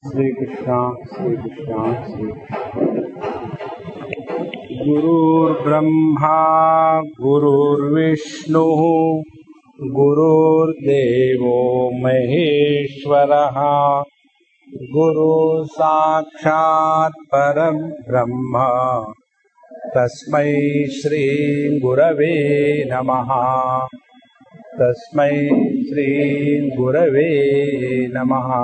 Sri Krishna, Sri Krishna, Sri Gurur Brahma, Gurur Vishnu, Gurur Devo Maheshwaraha, Guru Sakshat Param Brahma, Tasmai Shri Gurave Namaha, Tasmai Shri Gurave Namaha.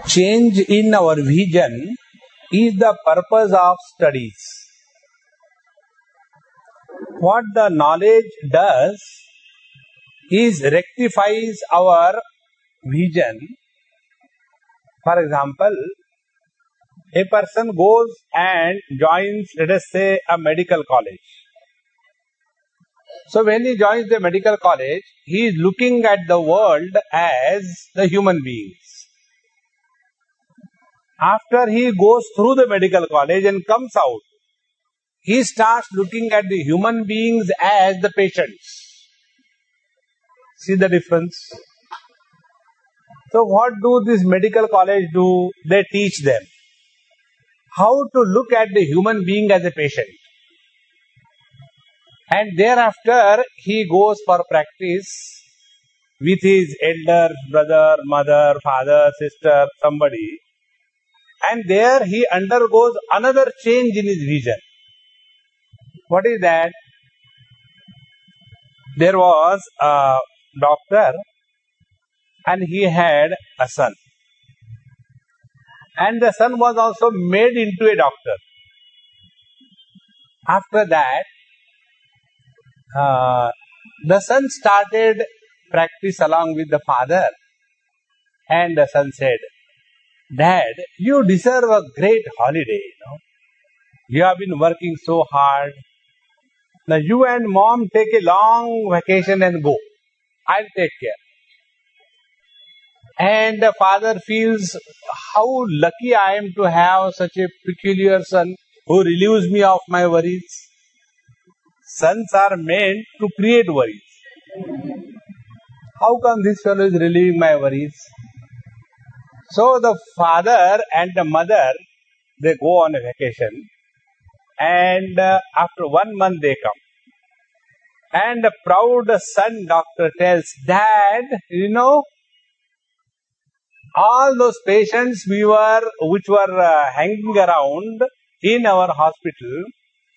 Change in our vision is the purpose of studies. What the knowledge does is rectifies our vision. For example, a person goes and joins, let us say, a medical college. So when he joins the medical college, he is looking at the world as the human beings. After he goes through the medical college and comes out, he starts looking at the human beings as the patients. See the difference? So what do this medical college do? They teach them how to look at the human being as a patient. And thereafter he goes for practice with his elder brother, mother, father, sister, somebody. And there he undergoes another change in his vision. What is that? There was a doctor and he had a son. And the son was also made into a doctor. After that, the son started practice along with the father. And the son said, "Dad, you deserve a great holiday. You have been working so hard. Now you and mom take a long vacation and go. I'll take care." And the father feels how lucky I am to have such a peculiar son who relieves me of my worries. Sons are meant to create worries. How come this fellow is relieving my worries? So the father and the mother, they go on a vacation, and after 1 month they come. And the proud son doctor tells, "Dad, all those patients which were hanging around in our hospital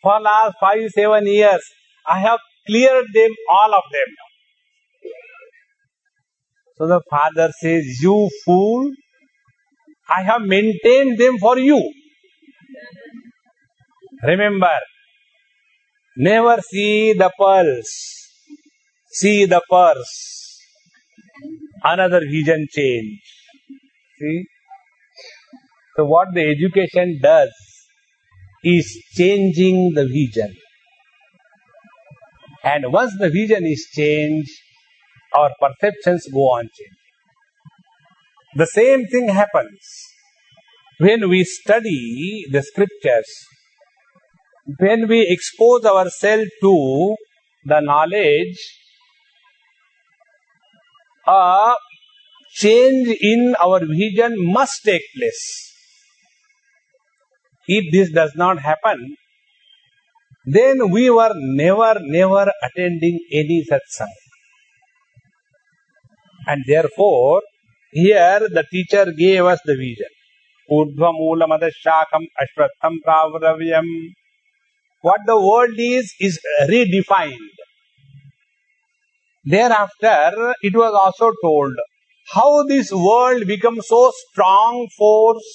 for last 5-7 years, I have cleared them, all of them." So the father says, "You fool, I have maintained them for you." Remember, never see the pearls, see the purse. Another vision change. See? So what the education does is changing the vision. And once the vision is changed, our perceptions go on changing. The same thing happens when we study the scriptures, when we expose ourselves to the knowledge. A change in our vision must take place. If this does not happen, then we were never attending any Satsang. And therefore, here the teacher gave us the vision. Urdhva moolam adashakam ashvatham pravravyam. What the world is redefined. Thereafter, it was also told how this world becomes so strong force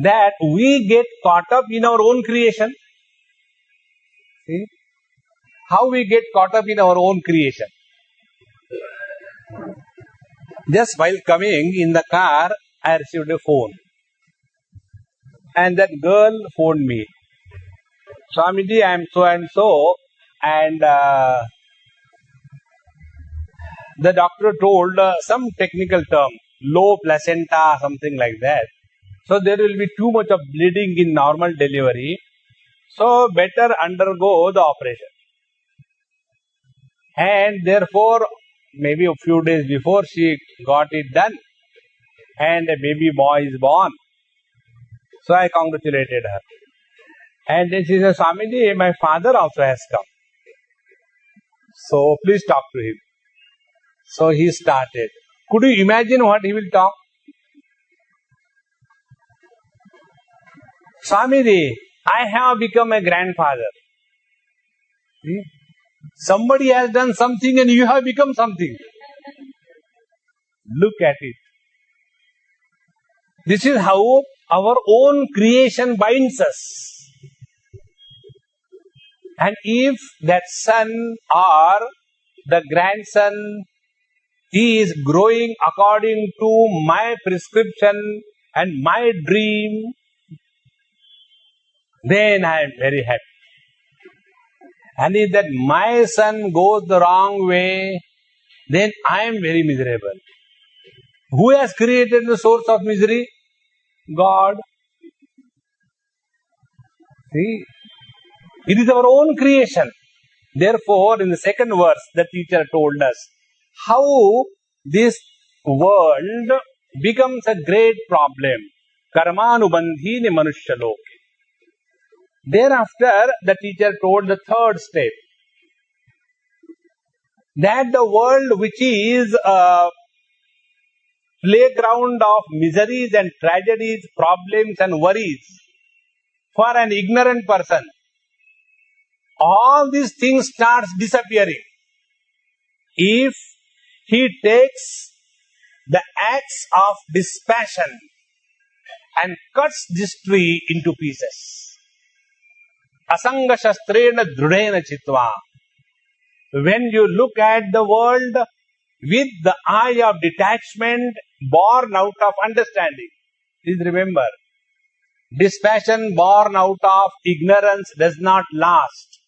that we get caught up in our own creation. See? How we get caught up in our own creation. Just while coming in the car, I received a phone. And that girl phoned me. "Swamiji, I am so and so, and the doctor told some technical term, low placenta, something like that. So there will be too much of bleeding in normal delivery. So better undergo the operation." And therefore, maybe a few days before she got it done, and a baby boy is born. So I congratulated her. And then she said, Swamiji, my father also has come. So please talk to him. So he started. Could you imagine what he will talk? Swamiji, I have become a grandfather. See? Somebody has done something and you have become something. Look at it. This is how our own creation binds us. And if that son or the grandson is growing according to my prescription and my dream, then I am very happy. And if that my son goes the wrong way, then I am very miserable. Who has created the source of misery? God. See, it is our own creation. Therefore, in the second verse, the teacher told us how this world becomes a great problem. Karmanubandhini manushya loke. Thereafter, the teacher told the third step, that the world which is a playground of miseries and tragedies, problems and worries for an ignorant person, all these things starts disappearing if he takes the axe of dispassion and cuts this tree into pieces. Asanga shastrena drudena chitva. When you look at the world with the eye of detachment born out of understanding, please remember, dispassion born out of ignorance does not last.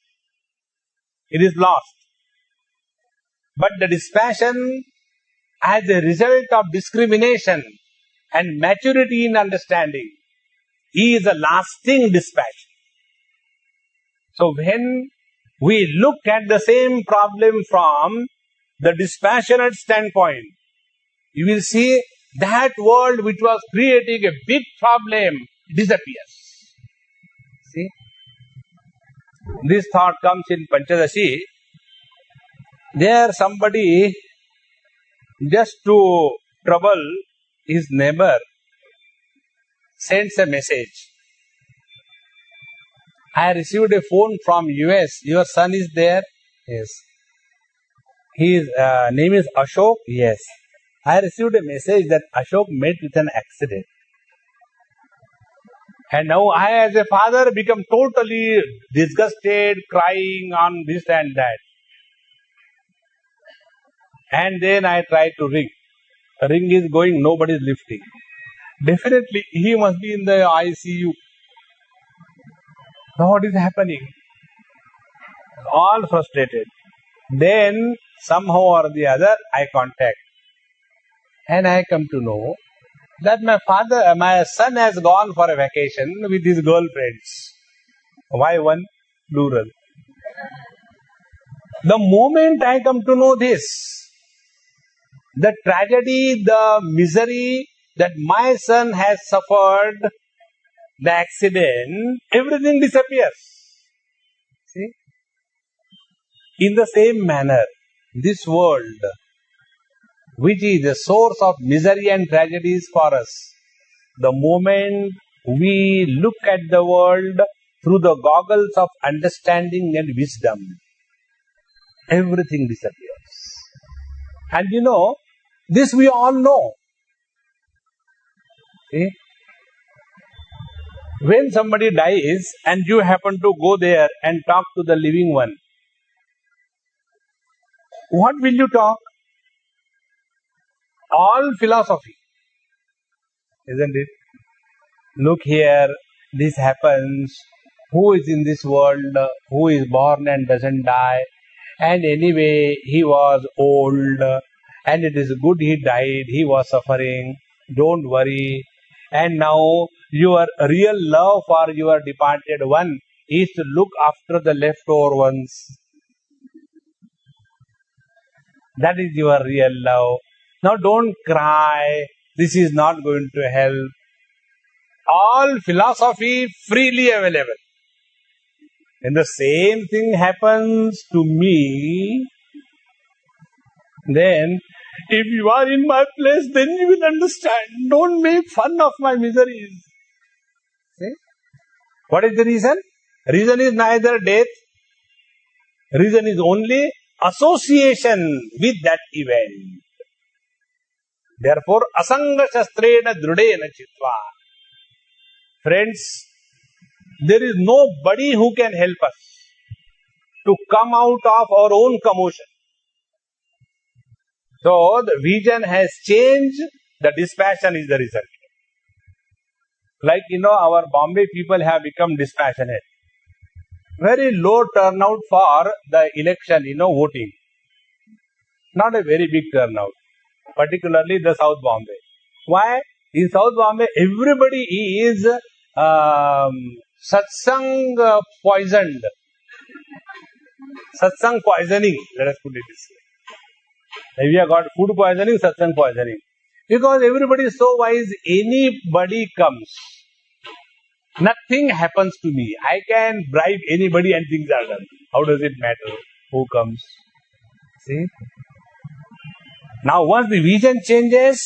It is lost. But the dispassion as a result of discrimination and maturity in understanding is a lasting dispassion. So when we look at the same problem from the dispassionate standpoint, you will see that world which was creating a big problem disappears. See? This thought comes in Panchadashi. There somebody, just to trouble his neighbor, sends a message. I received a phone from US. Your son is there? Yes. His name is Ashok? Yes. I received a message that Ashok met with an accident. And now I as a father become totally disgusted, crying on this and that. And then I try to ring. The ring is going, nobody is lifting. Definitely he must be in the ICU. Now what is happening? All frustrated. Then somehow or the other I contact. And I come to know that my son has gone for a vacation with his girlfriends. Why one? Plural. The moment I come to know this, the tragedy, the misery that my son has suffered, the accident, everything disappears. See? In the same manner, this world, which is the source of misery and tragedies for us, the moment we look at the world through the goggles of understanding and wisdom, everything disappears. And you know, this we all know. See? When somebody dies and you happen to go there and talk to the living one, what will you talk? All philosophy, isn't it? Look here, this happens, who is in this world, who is born and doesn't die, and anyway he was old, and it is good he died, he was suffering, don't worry. And now your real love for your departed one is to look after the leftover ones. That is your real love. Now don't cry. This is not going to help. All philosophy freely available. When the same thing happens to me, then if you are in my place, then you will understand. Don't make fun of my miseries. See? What is the reason? Reason is neither death. Reason is only association with that event. Therefore, asanga shastrena drudena chitva. Friends, there is nobody who can help us to come out of our own commotion. So, the vision has changed, the dispassion is the result. Like, our Bombay people have become dispassionate. Very low turnout for the election, voting. Not a very big turnout, particularly the South Bombay. Why? In South Bombay, everybody is Satsang poisoned. Satsang poisoning, let us put it this way. We have got food poisoning, Satsang poisoning. Because everybody is so wise, anybody comes. Nothing happens to me. I can bribe anybody and things are done. How does it matter who comes? See? Now once the vision changes,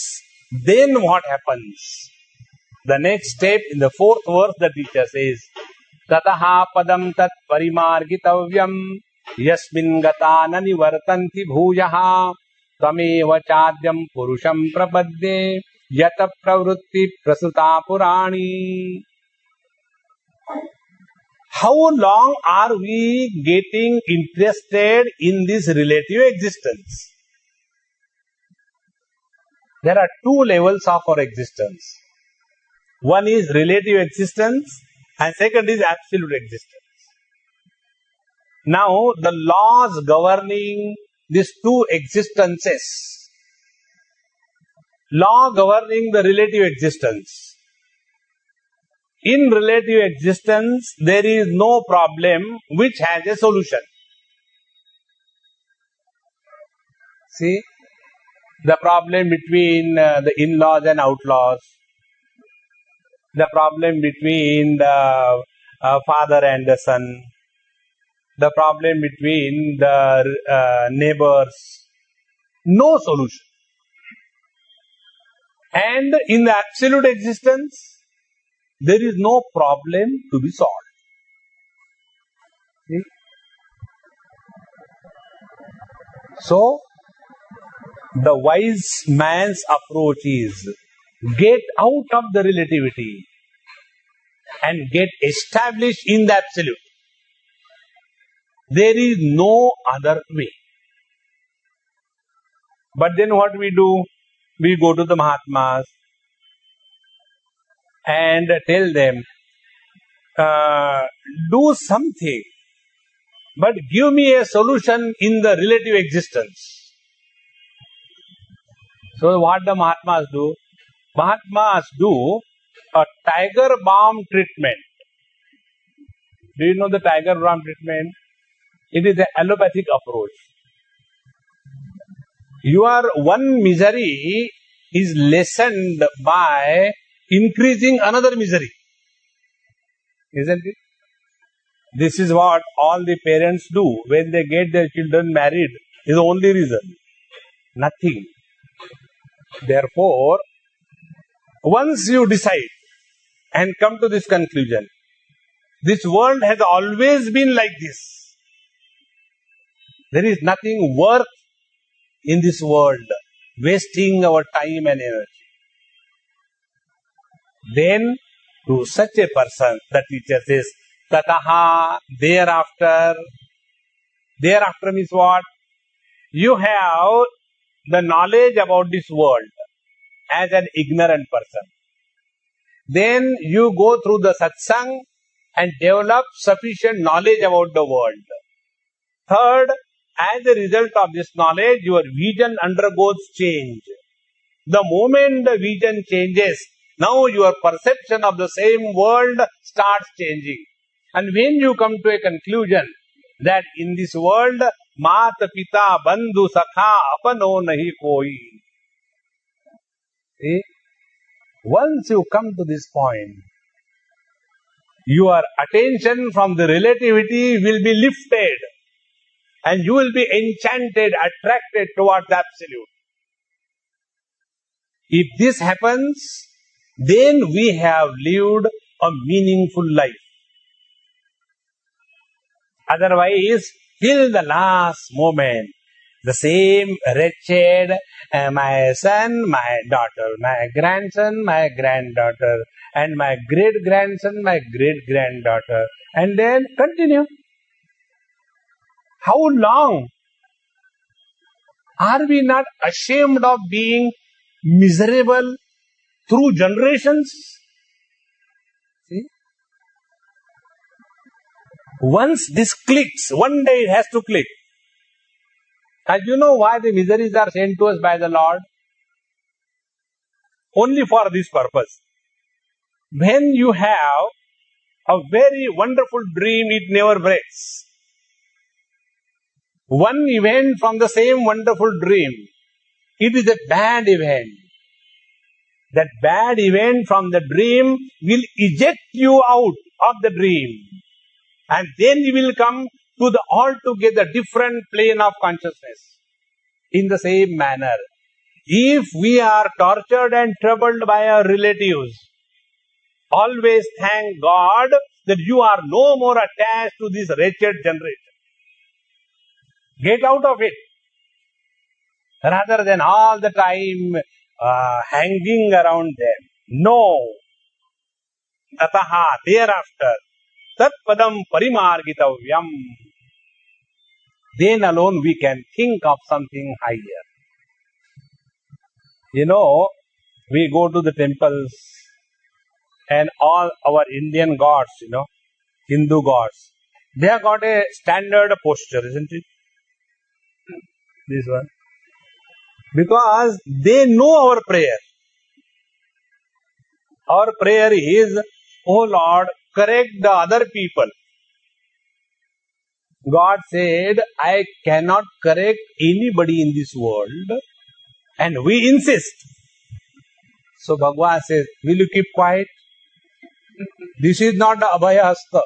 then what happens? The next step in the fourth verse, the teacher says, Tataha padam tat parimargitavyam yasmin gata nani vartanti bhuyaha tameva chadyam purusham prapadde yata pravrutti prasuta purani. How long are we getting interested in this relative existence? There are two levels of our existence. One is relative existence and second is absolute existence. Now, the laws governing these two existences, law governing the relative existence. In relative existence, there is no problem which has a solution. See, the problem between the in-laws and outlaws, the problem between the father and the son, the problem between the neighbors, no solution. And in the absolute existence, there is no problem to be solved. See? So, the wise man's approach is get out of the relativity and get established in the absolute. There is no other way. But then what we do? We go to the Mahatmas and tell them, do something, but give me a solution in the relative existence. So what the Mahatmas do? Mahatmas do a tiger balm treatment. Do you know the tiger balm treatment? It is an allopathic approach. Your one misery is lessened by increasing another misery. Isn't it? This is what all the parents do when they get their children married. Is the only reason. Nothing. Therefore, once you decide and come to this conclusion, this world has always been like this. There is nothing worth in this world wasting our time and energy. Then, to such a person, the teacher says, Tataha, thereafter. Thereafter means what? You have the knowledge about this world as an ignorant person. Then you go through the satsang and develop sufficient knowledge about the world. Third, as a result of this knowledge, your vision undergoes change. The moment the vision changes, now your perception of the same world starts changing. And when you come to a conclusion that in this world Mata pita bandhu sakha apano nahi koi. See? Once you come to this point, your attention from the relativity will be lifted and you will be enchanted, attracted towards the absolute. If this happens, then we have lived a meaningful life. Otherwise, till the last moment, the same wretched, my son, my daughter, my grandson, my granddaughter, and my great-grandson, my great-granddaughter, and then continue. How long? Are we not ashamed of being miserable through generations? See? Once this clicks, one day it has to click. And you know why the miseries are sent to us by the Lord? Only for this purpose. When you have a very wonderful dream, it never breaks. One event from the same wonderful dream, it is a bad event. That bad event from the dream will eject you out of the dream. And then you will come to the altogether different plane of consciousness. In the same manner, if we are tortured and troubled by our relatives, always thank God that you are no more attached to this wretched generation. Get out of it. Rather than all the time hanging around them. No. Tataha, thereafter, tat padam parimargitavyam. Then alone we can think of something higher. You know, we go to the temples and all our Indian gods, Hindu gods, they have got a standard posture, isn't it? This one. Because they know our prayer. Our prayer is, oh Lord, correct the other people. God said, I cannot correct anybody in this world, and we insist. So Bhagavad says, will you keep quiet? This is not a abhayahasta.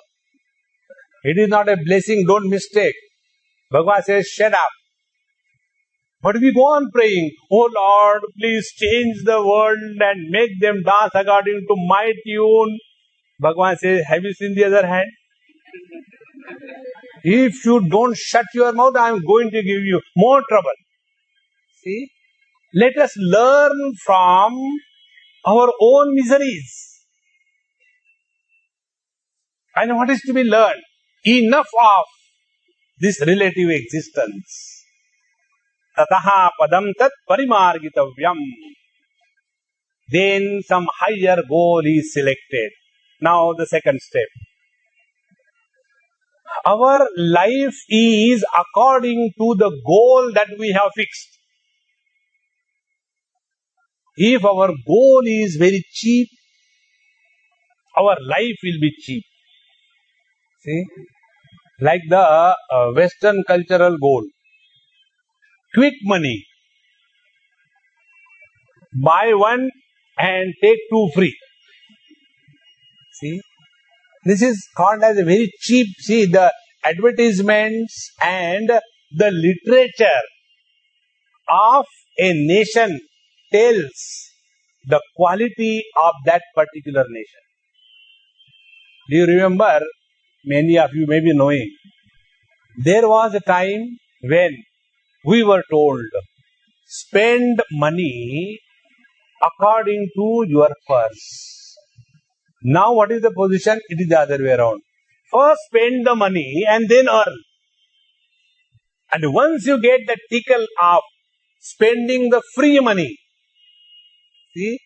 It is not a blessing, don't mistake. Bhagavad says, shut up. But we go on praying, oh Lord, please change the world and make them dance according to my tune. Bhagavad says, have you seen the other hand? If you don't shut your mouth, I am going to give you more trouble. See? Let us learn from our own miseries. And what is to be learned? Enough of this relative existence. Tataha padam tat parimargitavyam. Then some higher goal is selected. Now the second step. Our life is according to the goal that we have fixed. If our goal is very cheap, our life will be cheap. See? Like the Western cultural goal. Quick money. Buy one and take two free. See? This is called as a very cheap. See, the advertisements and the literature of a nation tells the quality of that particular nation. Do you remember, many of you may be knowing, there was a time when we were told, spend money according to your purse. Now what is the position? It is the other way around. First spend the money and then earn. And once you get the tickle of spending the free money, see,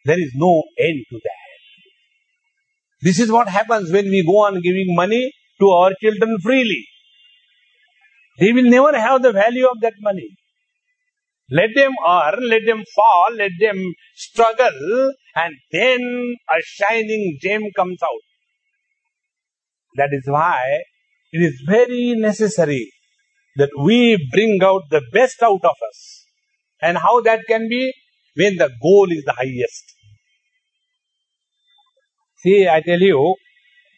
there is no end to that. This is what happens when we go on giving money to our children freely. They will never have the value of that money. Let them earn, let them fall, let them struggle, and then a shining gem comes out. That is why it is very necessary that we bring out the best out of us. And how that can be? When the goal is the highest. See, I tell you,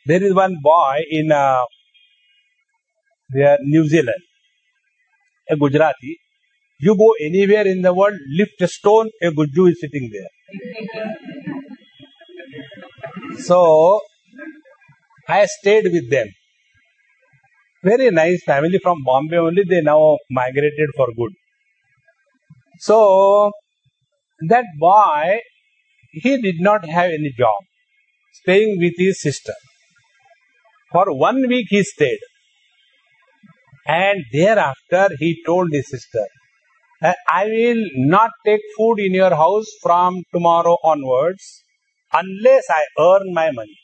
there is one boy in New Zealand, a Gujarati. You go anywhere in the world, lift a stone, a Gujju is sitting there. So, I stayed with them. Very nice family from Bombay only, they now migrated for good. So, that boy, he did not have any job, staying with his sister. For 1 week he stayed. And thereafter he told his sister, I will not take food in your house from tomorrow onwards unless I earn my money.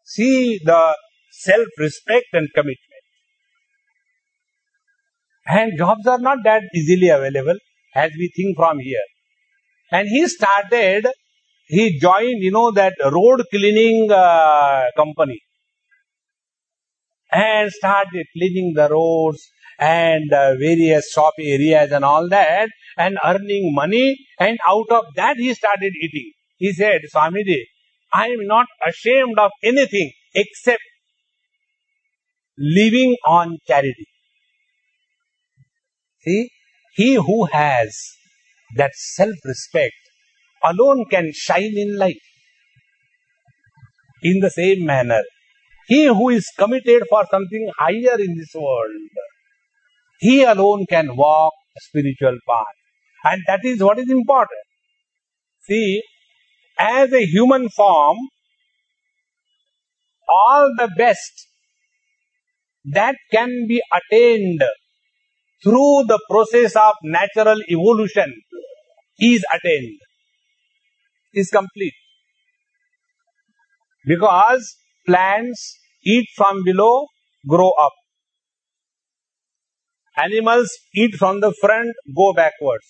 See the self-respect and commitment. And jobs are not that easily available as we think from here. And he joined, that road cleaning company. And started cleaning the roads and various shop areas and all that, and earning money, and out of that he started eating. He said, Swamiji, I am not ashamed of anything except living on charity. See, he who has that self-respect alone can shine in life. In the same manner, he who is committed for something higher in this world, he alone can walk a spiritual path. And that is what is important. See, as a human form, all the best that can be attained through the process of natural evolution is attained, is complete. Because plants eat from below, grow up. Animals eat from the front, go backwards.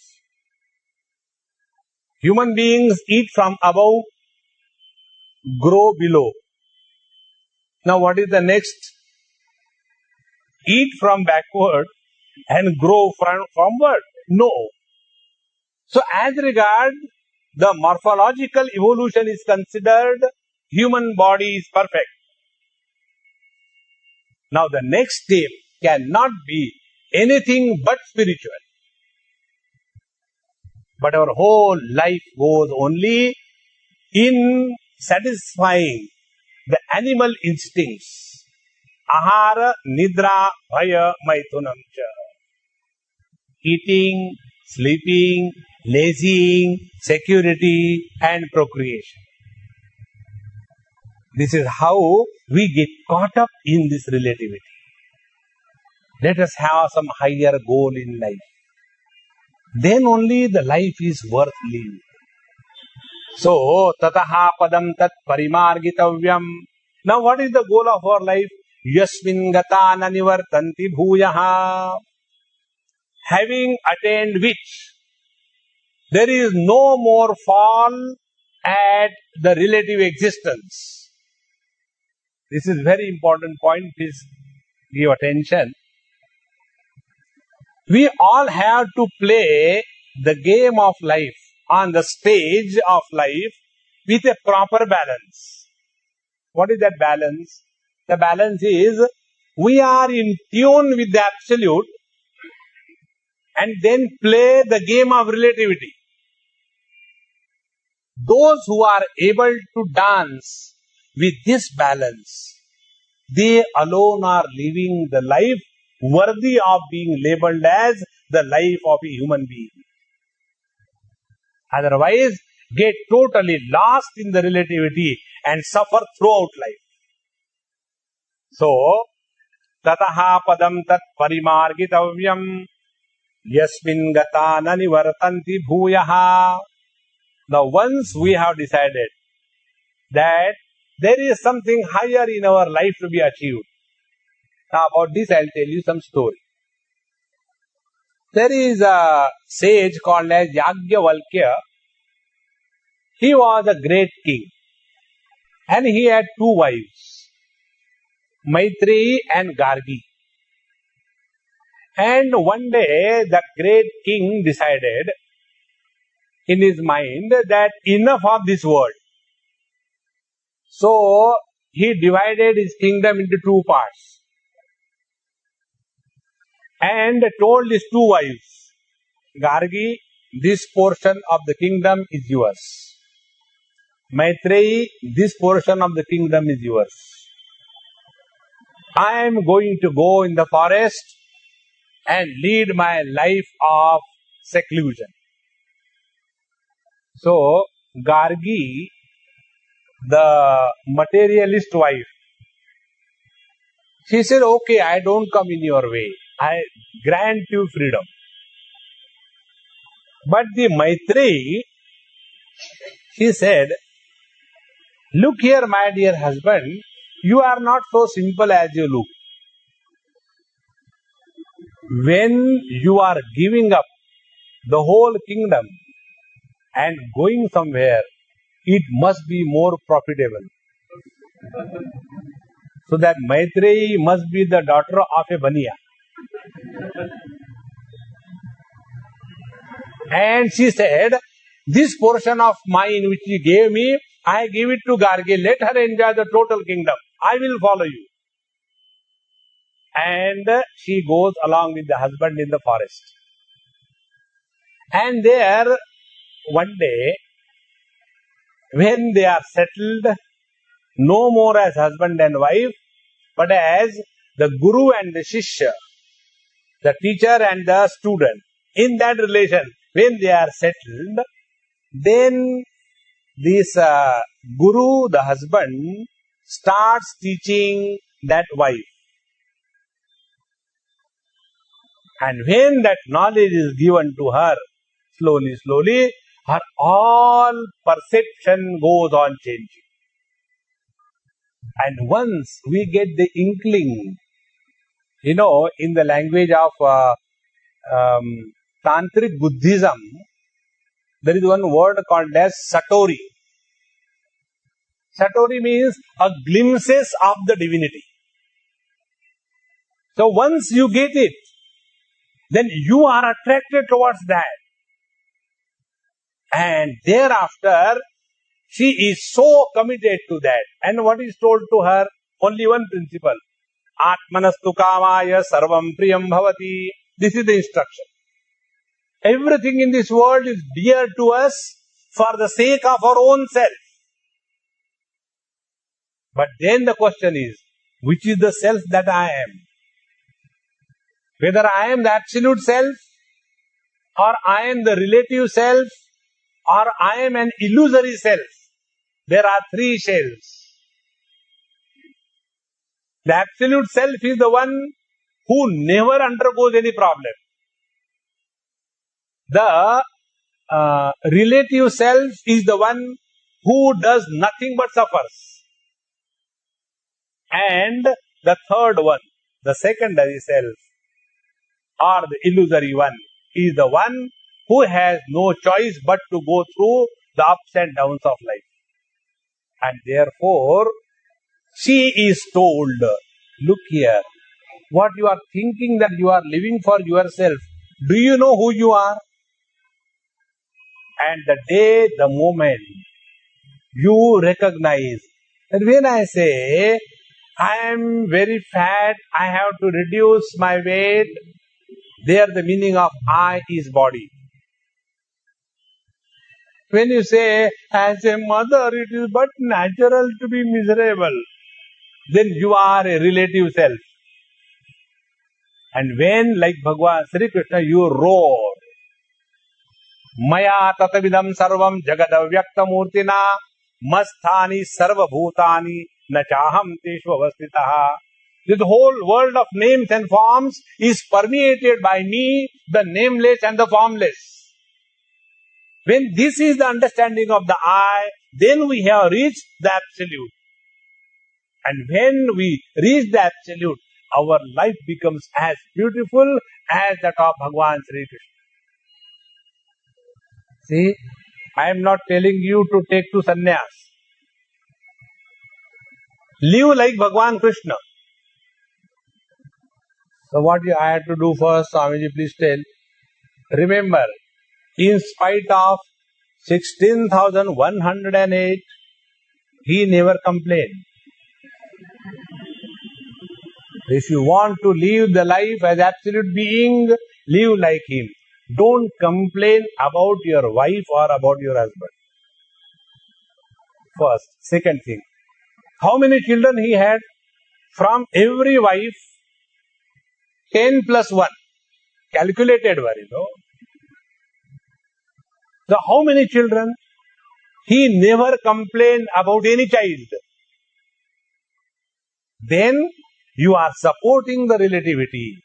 Human beings eat from above, grow below. Now what is the next? Eat from backward and grow forward? No. So as regard the morphological evolution is considered, human body is perfect. Now the next step cannot be anything but spiritual. But our whole life goes only in satisfying the animal instincts. Ahara, nidra, bhaya, maithunam cha. Eating, sleeping, lazying, security and procreation. This is how we get caught up in this relativity. Let us have some higher goal in life. Then only the life is worth living. So, tataha padam tat parimargitavyam. Now what is the goal of our life? Yasmin gata nanivartanti bhuyaha. Having attained which, there is no more fall at the relative existence. This is very important point. Please give attention. We all have to play the game of life on the stage of life with a proper balance. What is that balance? The balance is we are in tune with the absolute and then play the game of relativity. Those who are able to dance with this balance, they alone are living the life worthy of being labeled as the life of a human being. Otherwise, get totally lost in the relativity and suffer throughout life. So, tataha padam tat parimargitavyam yasmin gata nanivartanti bhuyaha. Now, once we have decided that there is something higher in our life to be achieved. Now, about this I will tell you some story. There is a sage called as Yajnavalkya. He was a great king and he had two wives, Maitreyi and Gargi. And one day the great king decided in his mind that enough of this world. So he divided his kingdom into two parts and told his two wives, Gargi, this portion of the kingdom is yours. Maitreyi, this portion of the kingdom is yours. I am going to go in the forest and lead my life of seclusion. So, Gargi, the materialist wife, she said, okay, I don't come in your way. I grant you freedom. But the Maitreyi, she said, look here, my dear husband, you are not so simple as you look. When you are giving up the whole kingdom and going somewhere, it must be more profitable. So that Maitreyi must be the daughter of a Baniya. And she said, this portion of mine which you gave me, I give it to Gargi. Let her enjoy the total kingdom. I will follow you. And she goes along with the husband in the forest. And there, one day, when they are settled, no more as husband and wife, but as the guru and the shishya, the teacher and the student, in that relation, when they are settled, then this guru, the husband, starts teaching that wife. And when that knowledge is given to her, slowly, slowly, her all perception goes on changing. And once we get the inkling, in the language of Tantric Buddhism, there is one word called as Satori. Satori means a glimpses of the divinity. So once you get it, then you are attracted towards that. And thereafter, she is so committed to that. And what is told to her? Only one principle. Atmanastu kamaya sarvam priyam bhavati. This is the instruction. Everything in this world is dear to us for the sake of our own self. But then the question is, which is the self that I am? Whether I am the absolute self, or I am the relative self, or I am an illusory self. There are three shells. The absolute self is the one who never undergoes any problem. The relative self is the one who does nothing but suffers. And the third one, the secondary self, or the illusory one, is the one who has no choice but to go through the ups and downs of life. And therefore, she is told, look here, what you are thinking that you are living for yourself, do you know who you are? And the day, the moment you recognize that when I say, I am very fat, I have to reduce my weight, there the meaning of I is body. When you say, as a mother, it is but natural to be miserable, then you are a relative self. And when, like Bhagwan Sri Krishna, you roar, Maya tatavidam sarvam jagadavyakta murtina masthani sarva bhutani nachaham teshu avastitaha. This whole world of names and forms is permeated by me, the nameless and the formless. When this is the understanding of the I, then we have reached the Absolute. And when we reach the Absolute, our life becomes as beautiful as that of Bhagwan Sri Krishna. See, I am not telling you to take to sannyas. Live like Bhagwan Krishna. So what I had to do first, Swamiji, please tell. Remember, in spite of 16,108, he never complained. If you want to live the life as absolute being, live like him. Don't complain about your wife or about your husband. First. Second thing, how many children he had? From every wife, 10 plus 1. Calculated were, So how many children? He never complained about any child. Then you are supporting the relativity,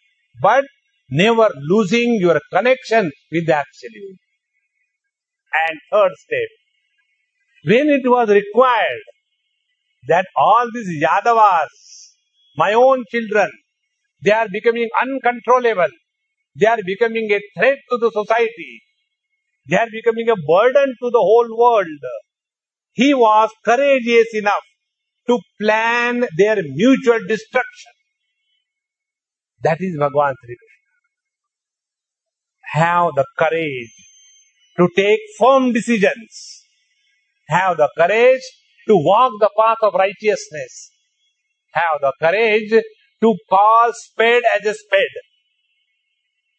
but never losing your connection with the absolute. And third step, when it was required that all these Yadavas, my own children, they are becoming uncontrollable, they are becoming a threat to the society, they are becoming a burden to the whole world, he was courageous enough to plan their mutual destruction. That is Bhagavan Sri Krishna. Have the courage to take firm decisions. Have the courage to walk the path of righteousness. Have the courage to call spade as a spade.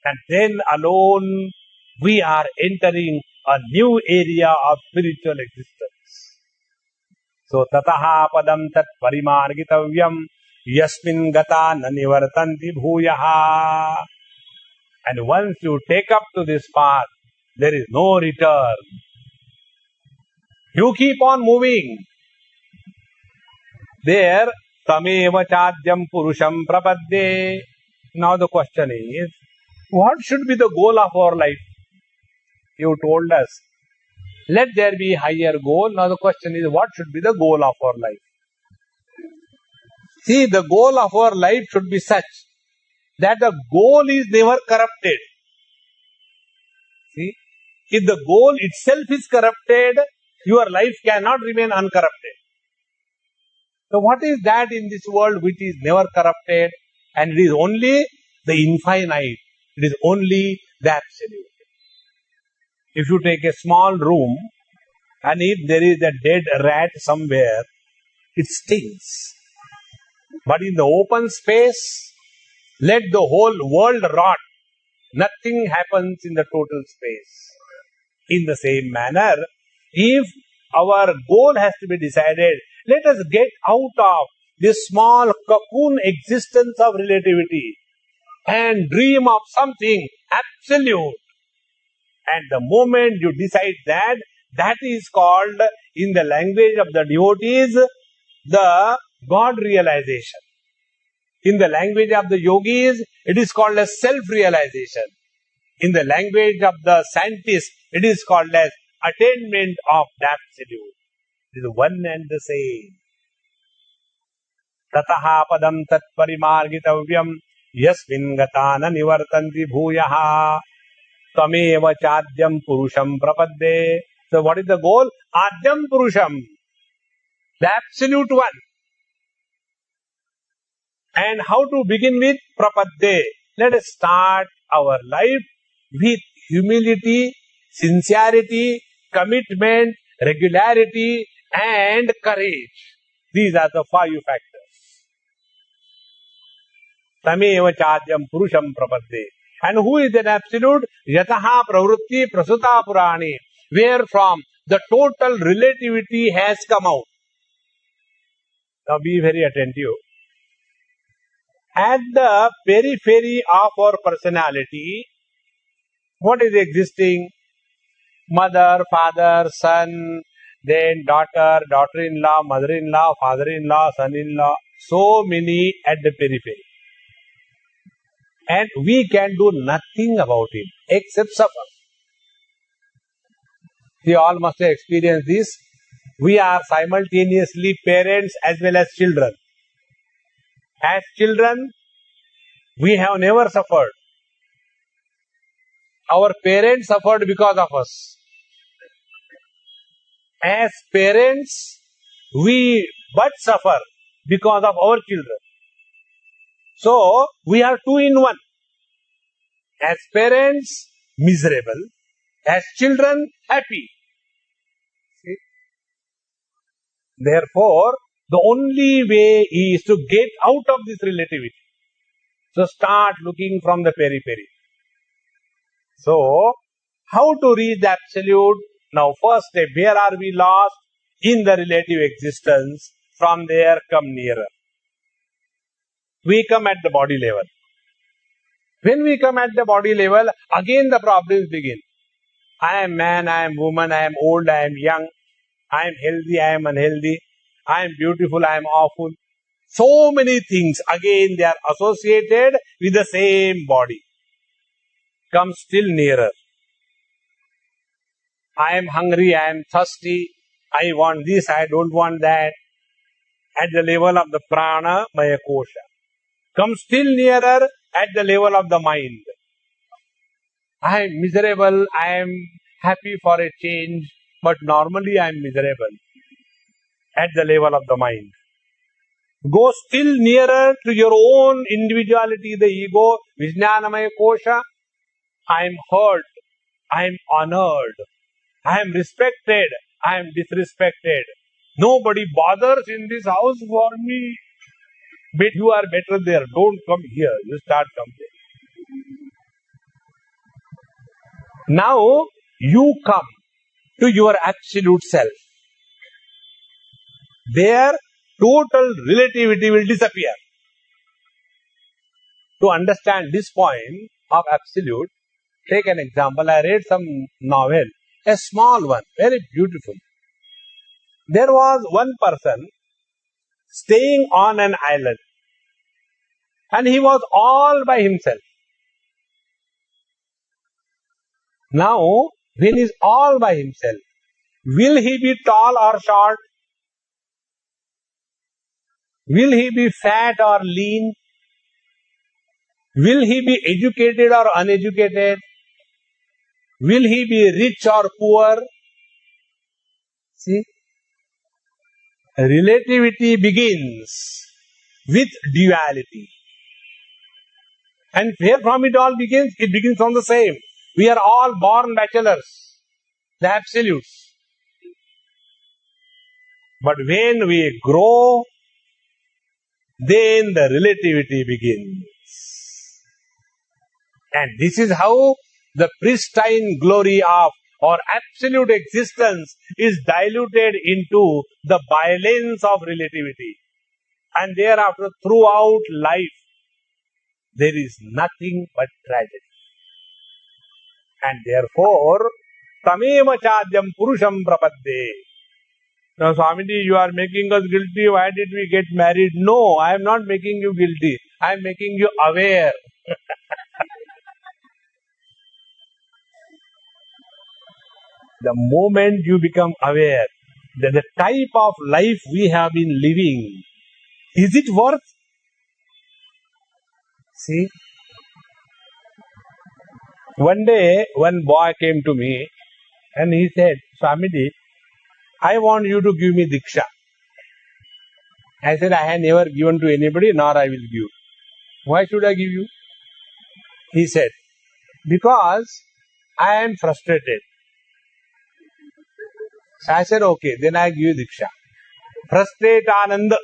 And then alone we are entering a new area of spiritual existence. So, tataha padam tat parimargitavyam yasmin gata nanivartanti bhuyaha. And once you take up to this path, there is no return. You keep on moving. There, tameva chadyam purusham prapadde. Now the question is, what should be the goal of our life? You told us, let there be higher goal. Now the question is, what should be the goal of our life? See, the goal of our life should be such that the goal is never corrupted. See, if the goal itself is corrupted, your life cannot remain uncorrupted. So what is that in this world which is never corrupted? And it is only the infinite. It is only the absolute. If you take a small room and if there is a dead rat somewhere, it stings. But in the open space, let the whole world rot. Nothing happens in the total space. In the same manner, if our goal has to be decided, let us get out of this small cocoon existence of relativity and dream of something absolute. And the moment you decide that, that is called, in the language of the devotees, the God realization. In the language of the yogis, it is called as self-realization. In the language of the scientists, it is called as attainment of the absolute. It is one and the same. Tataha padam tat parimargitavyam yasmin gatana nivartanti bhuyaha tameva chadyam purusham prapadde. So what is the goal? Adyam purusham, the absolute one. And how to begin with? Prapadde. Let us start our life with humility, sincerity, commitment, regularity and courage. These are the 5 factors. Tameva chadyam purusham prapadde. And who is that absolute? Yataha pravrutti prasuta purani. Where from the total relativity has come out. Now be very attentive. At the periphery of our personality, what is existing? Mother, father, son, then daughter, daughter-in-law, mother-in-law, father-in-law, son-in-law. So many at the periphery. And we can do nothing about it except suffer. We all must have experienced this. We are simultaneously parents as well as children. As children, we have never suffered. Our parents suffered because of us. As parents, we but suffer because of our children. So, we are two in one. As parents, miserable. As children, happy. See? Therefore, the only way is to get out of this relativity. So, start looking from the periphery. So, how to reach the absolute? Now, first step, where are we lost? In the relative existence. From there, come nearer. We come at the body level. When we come at the body level, again the problems begin. I am man, I am woman, I am old, I am young, I am healthy, I am unhealthy, I am beautiful, I am awful. So many things, again they are associated with the same body. Come still nearer. I am hungry, I am thirsty, I want this, I don't want that. At the level of the prana, maya kosha. Come still nearer at the level of the mind. I am miserable, I am happy for a change, but normally I am miserable. At the level of the mind. Go still nearer to your own individuality, the ego, Vijnanamaya Kosha. I am hurt, I am honored, I am respected, I am disrespected. Nobody bothers in this house for me. But you are better there. Don't come here. You start complaining. Now, you come to your absolute self. There, total relativity will disappear. To understand this point of absolute, take an example. I read some novel, a small one, very beautiful. There was one person staying on an island and he was all by himself. Now, when he is all by himself, will he be tall or short? Will he be fat or lean? Will he be educated or uneducated? Will he be rich or poor? See, relativity begins with duality. And where from it all begins? It begins from the same. We are all born bachelors, the absolutes. But when we grow, then the relativity begins. And this is how the pristine glory of our absolute existence is diluted into the violence of relativity. And thereafter, throughout life, there is nothing but tragedy. And therefore, tameva chadyam purusham prapadde. Now, Swamiji, you are making us guilty. Why did we get married? No, I am not making you guilty. I am making you aware. The moment you become aware that the type of life we have been living, is it worth? See, one day, one boy came to me and he said, Swamiji, I want you to give me Diksha. I said, I have never given to anybody, nor I will give. Why should I give you? He said, because I am frustrated. I said, okay, then I give you Diksha. Frustrate Ananda.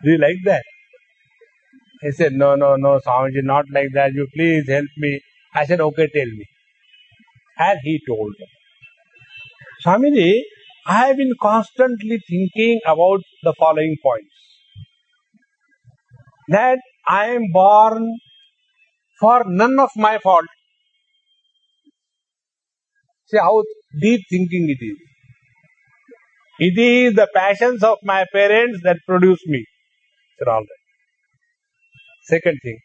Do you like that? He said, no, Swamiji, not like that. You please help me. I said, okay, tell me. And he told him, Swamiji, I have been constantly thinking about the following points. That I am born for none of my fault. See how deep thinking it is. It is the passions of my parents that produce me. It's all right. Second thing,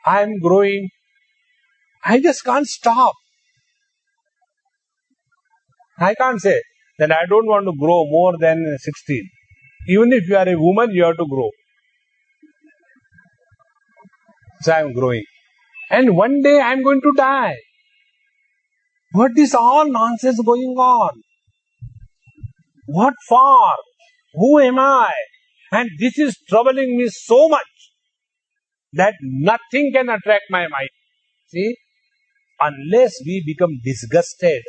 I am growing. I just can't stop. I can't say that I don't want to grow more than 16. Even if you are a woman, you have to grow. So I am growing. And one day I am going to die. What is all nonsense going on? What for? Who am I? And this is troubling me so much. that nothing can attract my mind. See, unless we become disgusted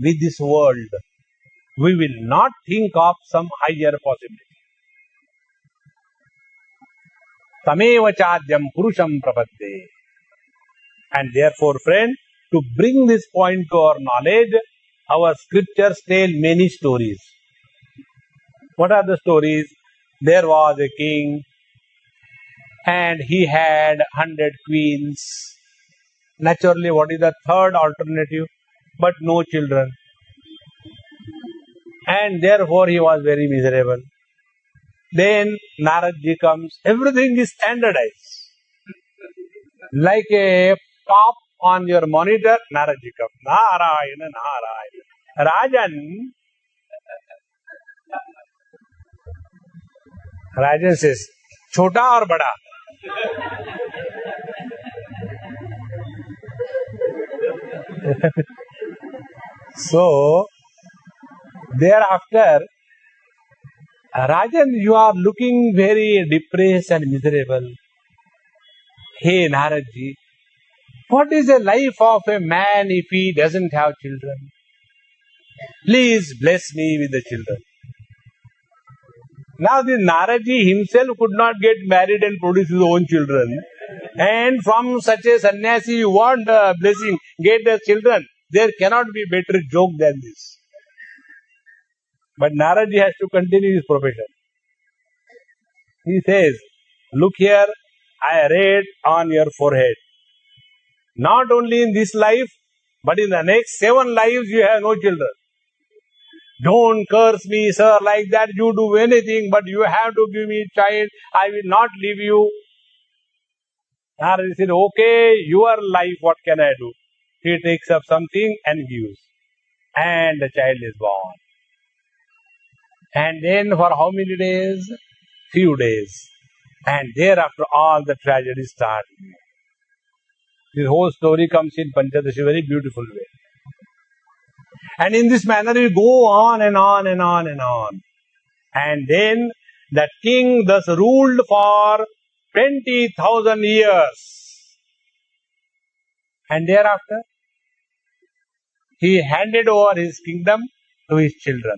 with this world, we will not think of some higher possibility. Tameva chadyam purusham prapadde. And therefore, friend, to bring this point to our knowledge, our scriptures tell many stories. What are the stories? There was a king and he had 100 queens. Naturally, what is the third alternative? But no children. And therefore, he was very miserable. Then Naradji comes. Everything is standardized. Like a pop on your monitor, Naradji comes. Narayana, Narayana. Rajan says, Chota or Bada? So, thereafter, Rajan, you are looking very depressed and miserable. Hey, Naradji, what is the life of a man if he doesn't have children? Please bless me with the children. Now, this Naradji himself could not get married and produce his own children. And from such a sannyasi, you want a blessing, get the children. There cannot be better joke than this. But Naradji has to continue his profession. He says, look here, I read on your forehead. Not only in this life, but in the next 7 lives you have no children. Don't curse me, sir, like that. You do anything, but you have to give me a child. I will not leave you. Naradji said, okay, your life, what can I do? He takes up something and gives. And the child is born. And then for how many days? Few days. And thereafter all the tragedy starts. This whole story comes in Panchadashi, very beautiful way. And in this manner we go on and on and on and on. And then that king thus ruled for 20,000 years. And thereafter, he handed over his kingdom to his children.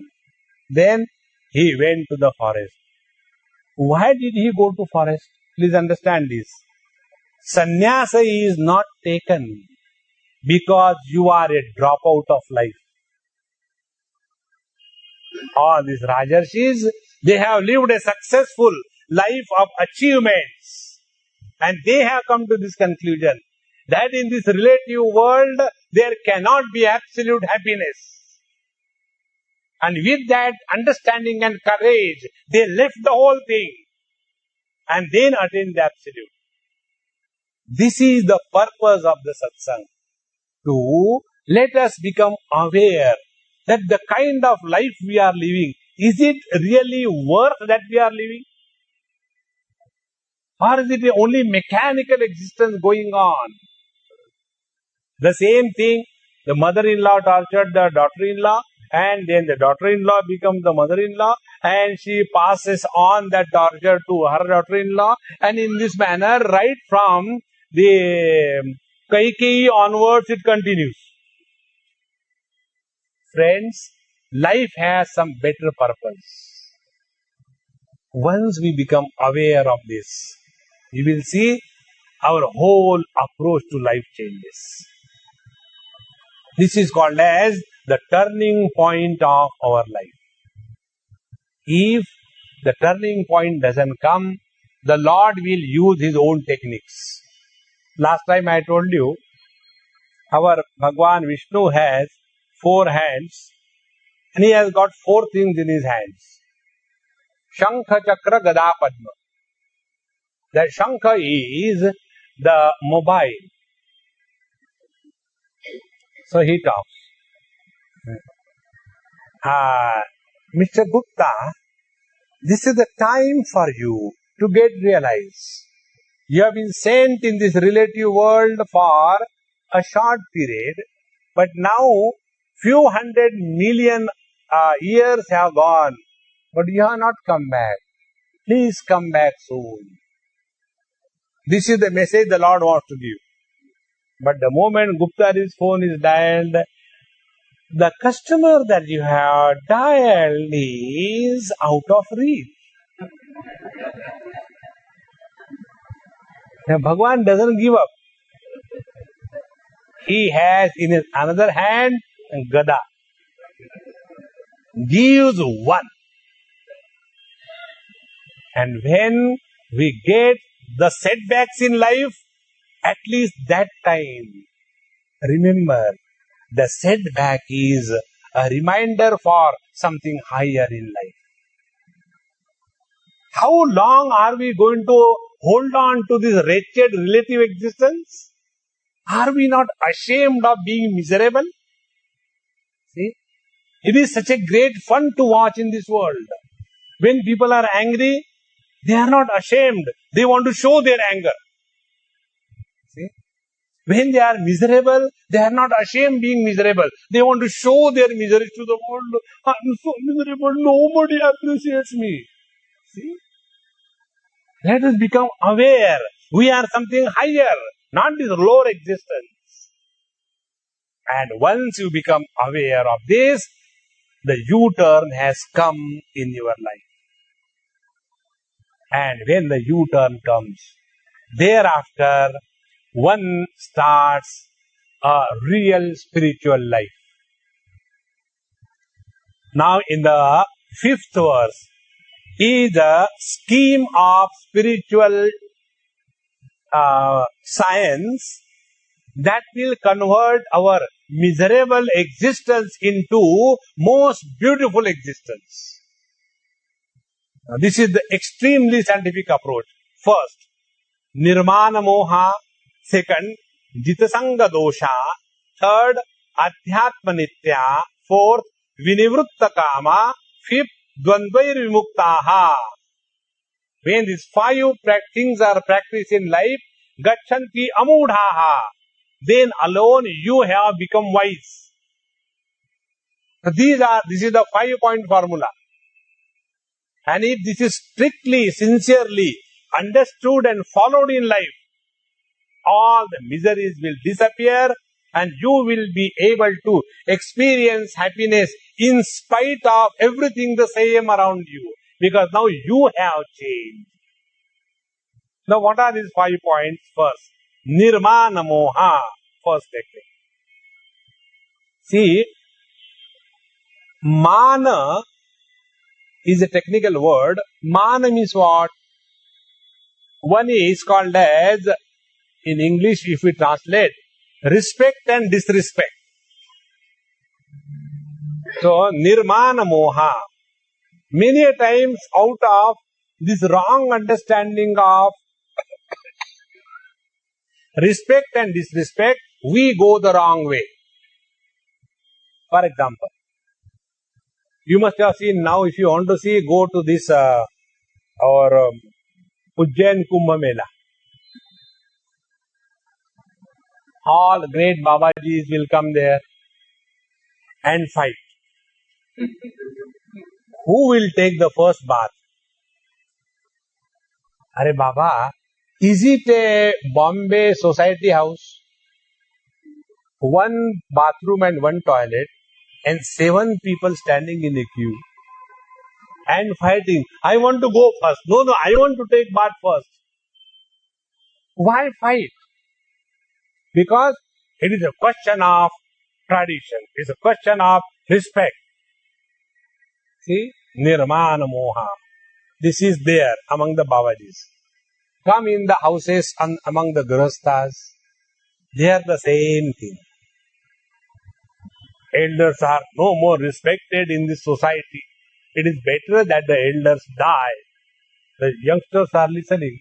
Then he went to the forest. Why did he go to forest? Please understand this. Sannyasa is not taken because you are a dropout of life. All these Rajarshis, they have lived a successful life of achievements. And they have come to this conclusion that in this relative world, there cannot be absolute happiness. And with that understanding and courage, they left the whole thing and then attained the absolute. This is the purpose of the Satsang. To let us become aware that the kind of life we are living, is it really worth that we are living? Or is it only mechanical existence going on? The same thing, the mother-in-law tortured the daughter-in-law, and then the daughter-in-law becomes the mother-in-law, and she passes on that torture to her daughter-in-law, and in this manner, right from the Kaikeyi onwards, it continues. Friends, life has some better purpose. Once we become aware of this, you will see our whole approach to life changes. This is called as the turning point of our life. If the turning point doesn't come, the Lord will use His own techniques. Last time I told you, our Bhagwan Vishnu has 4 hands and he has got 4 things in his hands. Shankha, Chakra, Gada, Padma. That Shankha is the mobile. So he talks. Mr. Gupta, this is the time for you to get realized. You have been sent in this relative world for a short period, but now few 100 million years have gone, but you have not come back. Please come back soon. This is the message the Lord wants to give. But the moment Guptari's phone is dialed, the customer that you have dialed is out of reach. Now, Bhagavan doesn't give up. He has in his another hand Gada. Gives one. And when we get the setbacks in life, at least that time, remember, the setback is a reminder for something higher in life. How long are we going to hold on to this wretched relative existence? Are we not ashamed of being miserable? See, it is such a great fun to watch in this world. When people are angry, they are not ashamed. They want to show their anger. See? When they are miserable, they are not ashamed being miserable. They want to show their misery to the world. I am so miserable, nobody appreciates me. See? Let us become aware. We are something higher, not this lower existence. And once you become aware of this, the U-turn has come in your life. And when the U-turn comes, thereafter, one starts a real spiritual life. Now in the 5th verse is a scheme of spiritual science that will convert our miserable existence into most beautiful existence. Now, this is the extremely scientific approach. First, Nirmana Moha. Second, Jitasanga Dosha. Third, Adhyatma Nitya. Fourth, Vinivrutta Kama. Fifth, Dvandvair Vimuktaha. When these 5 things are practiced in life, Gachanti Amudhaha. Then alone you have become wise. So this is the 5-point formula. And if this is strictly, sincerely understood and followed in life, all the miseries will disappear and you will be able to experience happiness in spite of everything the same around you. Because now you have changed. Now what are these 5 points? First, Nirmana Moha. First technique. See, Mana is a technical word. Mana means what? One is called as, in English if we translate, respect and disrespect. So, Nirmana Moha. Many a times out of this wrong understanding of respect and disrespect, we go the wrong way. For example, you must have seen now, if you want to see, go to this our Ujjain Kumbh Mela. All great Babajis will come there and fight. Who will take the first bath? Are Baba, is it a Bombay society house? 1 bathroom and 1 toilet and 7 people standing in a queue and fighting. I want to go first. No, I want to take bath first. Why fight? Because it is a question of tradition. It is a question of respect. See, Nirmana Moha. This is there among the Babajis. Come in the houses and among the Grihasthas. They are the same thing. Elders are no more respected in this society. It is better that the elders die. The youngsters are listening.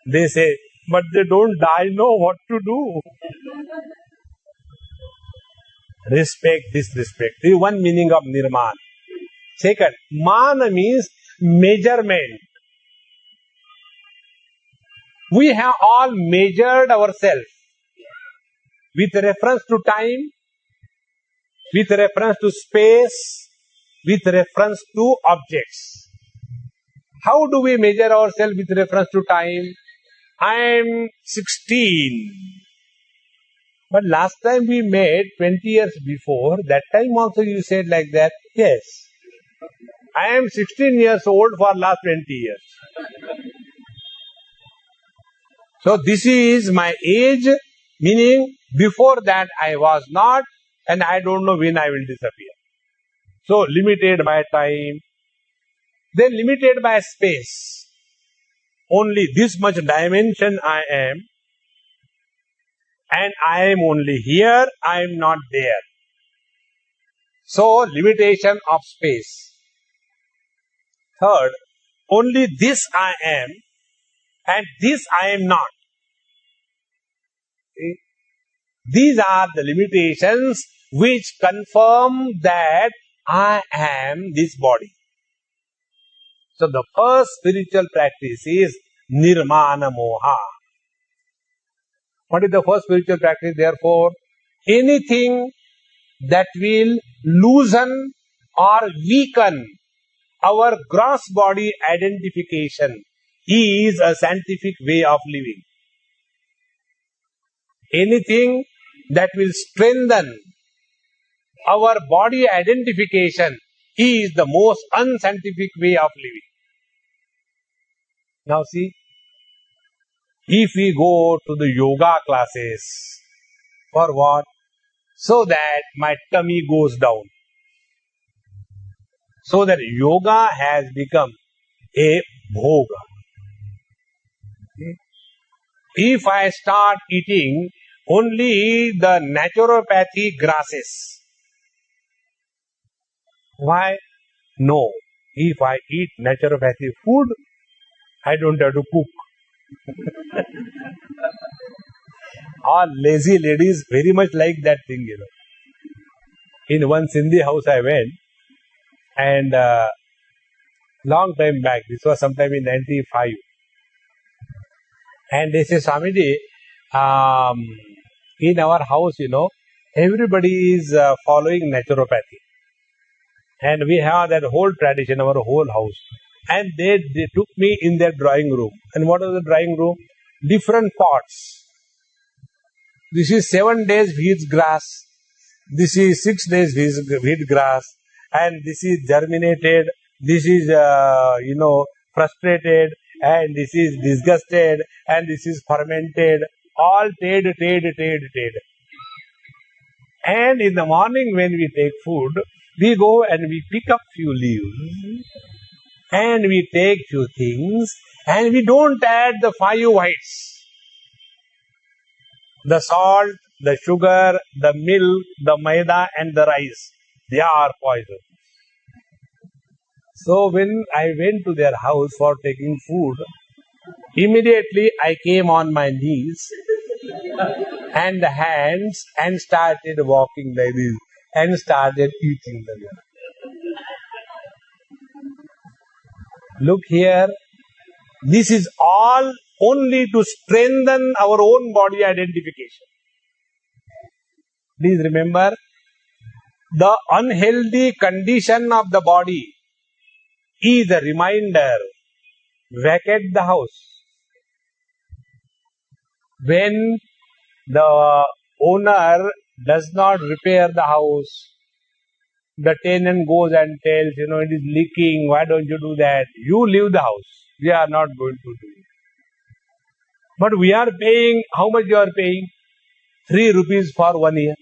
They say, but they don't die, know what to do. Respect, disrespect. This is one meaning of Nirman. Second, Mana means measurement. We have all measured ourselves with reference to time, with reference to space, with reference to objects. How do we measure ourselves with reference to time? I am 16. But last time we met 20 years before, that time also you said like that. Yes. I am 16 years old for last 20 years. So this is my age, meaning before that I was not, and I don't know when I will disappear. So limited by time, then limited by space. Only this much dimension I am, and I am only here, I am not there. So limitation of space. Third, only this I am, and this I am not. See? These are the limitations which confirm that I am this body. So the first spiritual practice is Nirmana Moha. What is the first spiritual practice? Therefore, anything that will loosen or weaken our gross body identification is a scientific way of living. Anything that will strengthen our body identification is the most unscientific way of living. Now see, if we go to the yoga classes, for what? So that my tummy goes down. So that yoga has become a bhoga. If I start eating only the naturopathy grasses, why? No. If I eat naturopathy food, I don't have to cook. All lazy ladies very much like that thing, In one Sindhi house I went, and long time back, this was sometime in 95. And they say, Swamiji, in our house, everybody is following naturopathy. And we have that whole tradition, our whole house. And they took me in their drawing room. And what was the drawing room? Different pots. This is 7 days wheat grass. This is 6 days wheat grass. And this is germinated. This is, frustrated. And this is disgusted. And this is fermented. All trade. And in the morning when we take food, we go and we pick up few leaves. And we take few things. And we don't add the 5 whites. The salt, the sugar, the milk, the maida and the rice. They are poison. So when I went to their house for taking food, immediately I came on my knees and the hands and started walking like this and started eating them. Look here, this is all only to strengthen our own body identification. Please remember, the unhealthy condition of the body is a reminder. Vacate the house. When the owner does not repair the house, the tenant goes and tells, it is leaking, why don't you do that? You leave the house. We are not going to do it. But we are paying, how much you are paying? 3 rupees for 1 year.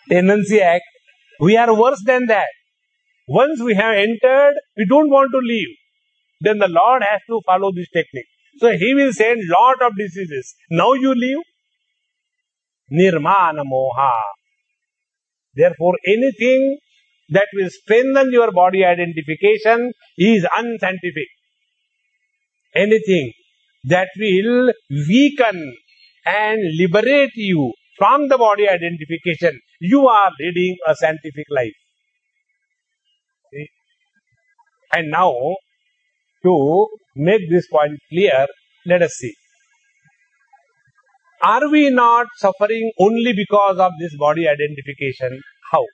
Tenancy Act. We are worse than that. Once we have entered, we don't want to leave. Then the Lord has to follow this technique. So He will send lot of diseases. Now you leave. Nirmana Moha. Therefore, anything that will strengthen your body identification is unscientific. Anything that will weaken and liberate you from the body identification, you are leading a scientific life. See? And now, to make this point clear, let us see. Are we not suffering only because of this body identification? How?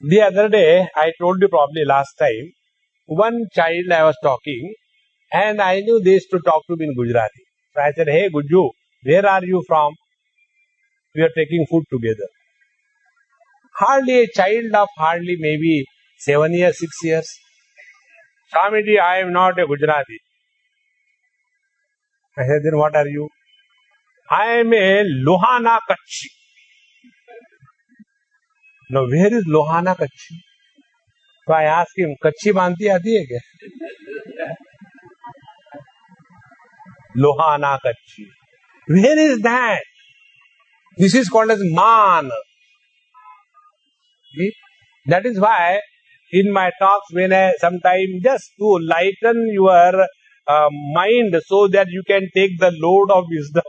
The other day, I told you probably last time, one child I was talking, And I knew they used to talk to me in Gujarati. So I said, hey Guju, where are you from? We are taking food together. Hardly a child of hardly maybe 7 years, 6 years. Swamiji, I am not a Gujarati. I said, then what are you? I am a Lohana Kachhi. Now, where is Lohana Kachhi? So I asked him, Kachhi banti aati hai kya? Lohana Kachhi. Where is that? This is called as Man. See? That is why in my talks when I sometimes just to lighten your mind so that you can take the load of wisdom.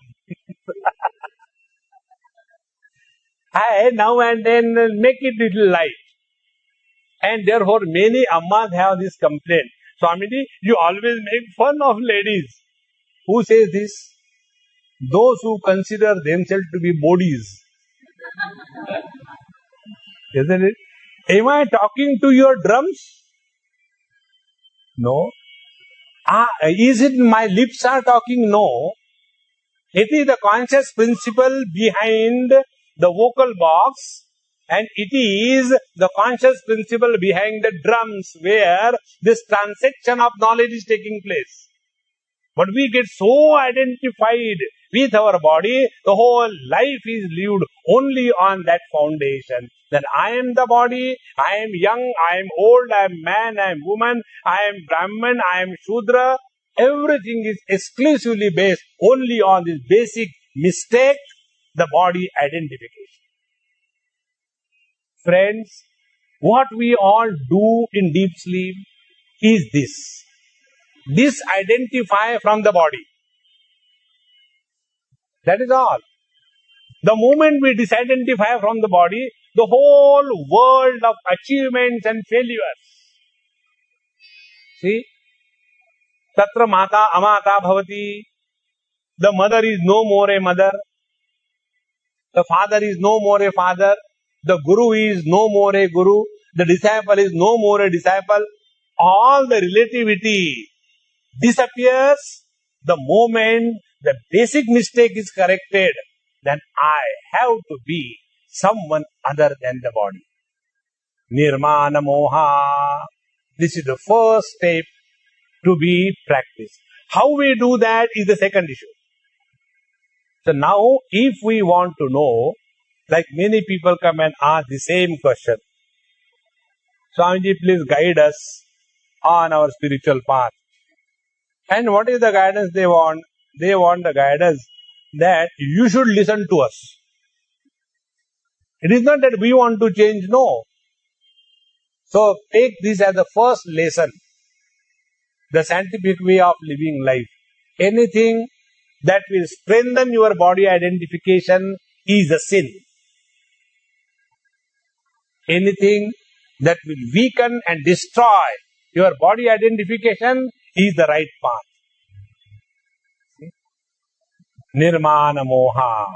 I now and then make it little light. And therefore many ammas have this complaint. Swamiji, you always make fun of ladies. Who says this? Those who consider themselves to be bodies. Isn't it? Am I talking to your drums? No. Is it my lips are talking? No. It is the conscious principle behind the vocal box, and it is the conscious principle behind the drums where this transaction of knowledge is taking place. But we get so identified with our body, the whole life is lived only on that foundation. That I am the body, I am young, I am old, I am man, I am woman, I am Brahman, I am Shudra. Everything is exclusively based only on this basic mistake, the body identification. Friends, what we all do in deep sleep is this. Disidentify from the body. That is all. The moment we disidentify from the body, the whole world of achievements and failures. See? Tatra mata amata bhavati. The mother is no more a mother. The father is no more a father. The guru is no more a guru. The disciple is no more a disciple. All the relativity disappears the moment the basic mistake is corrected. Then I have to be someone other than the body. Nirmana moha. This is the first step to be practiced. How we do that is the second issue. So now, if we want to know, like many people come and ask the same question, Swamiji, please guide us on our spiritual path. And what is the guidance they want? They want the guidance that you should listen to us. It is not that we want to change, no. So take this as the first lesson, the scientific way of living life. Anything that will strengthen your body identification is a sin. Anything that will weaken and destroy your body identification is the right path. See? Nirmana moha.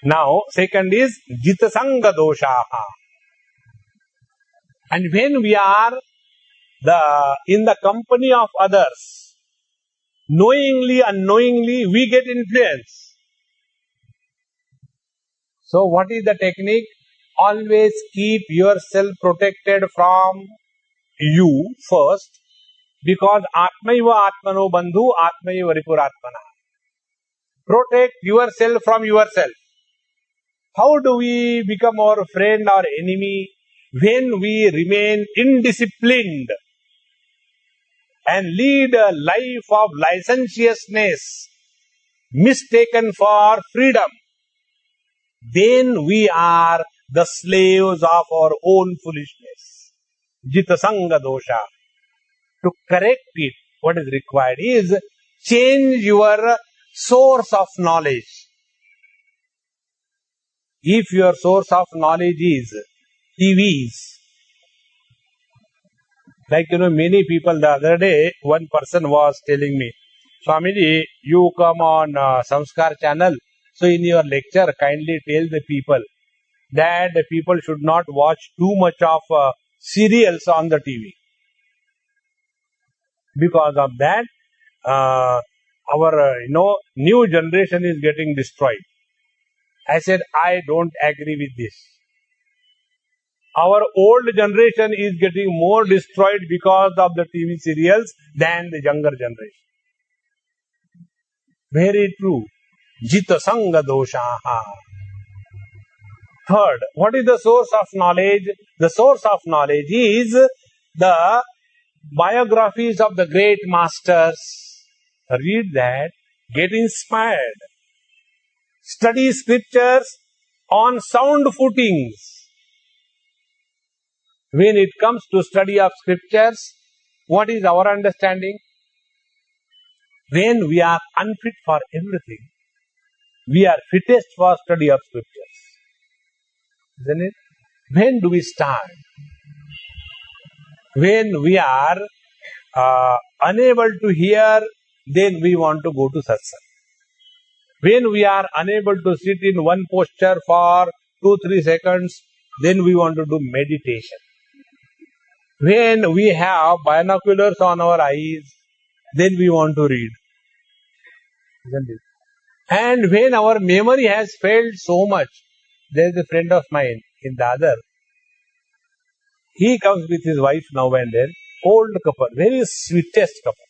Now, second is jitasanga doshaha. And when we are in the company of others, knowingly, unknowingly, we get influence. So, what is the technique? Always keep yourself protected from you first, because Atmaiva Atmano Bandhu Atmaiva Ripuratmana. Protect yourself from yourself. How do we become our friend or enemy? When we remain indisciplined and lead a life of licentiousness mistaken for freedom, then we are the slaves of our own foolishness. Jitasanga dosha. To correct it, what is required is change your source of knowledge. If your source of knowledge is TVs, like many people the other day, one person was telling me, Swamiji, you come on Samskar channel, so in your lecture kindly tell the people that the people should not watch too much of serials on the TV. Because of that, our new generation is getting destroyed. I said, I don't agree with this. Our old generation is getting more destroyed because of the TV serials than the younger generation. Very true. Jita sanga doshaha. Third, what is the source of knowledge? The source of knowledge is the biographies of the great masters. Read that, get inspired. Study scriptures on sound footings. When it comes to study of scriptures, what is our understanding? When we are unfit for everything, we are fittest for study of scriptures. Isn't it? When do we start? When we are unable to hear, then we want to go to Satsang. When we are unable to sit in one posture for 2-3 seconds, then we want to do meditation. When we have binoculars on our eyes, then we want to read. Isn't it? And when our memory has failed so much, there is a friend of mine in Dadar. He comes with his wife now and then, old couple, very sweetest couple.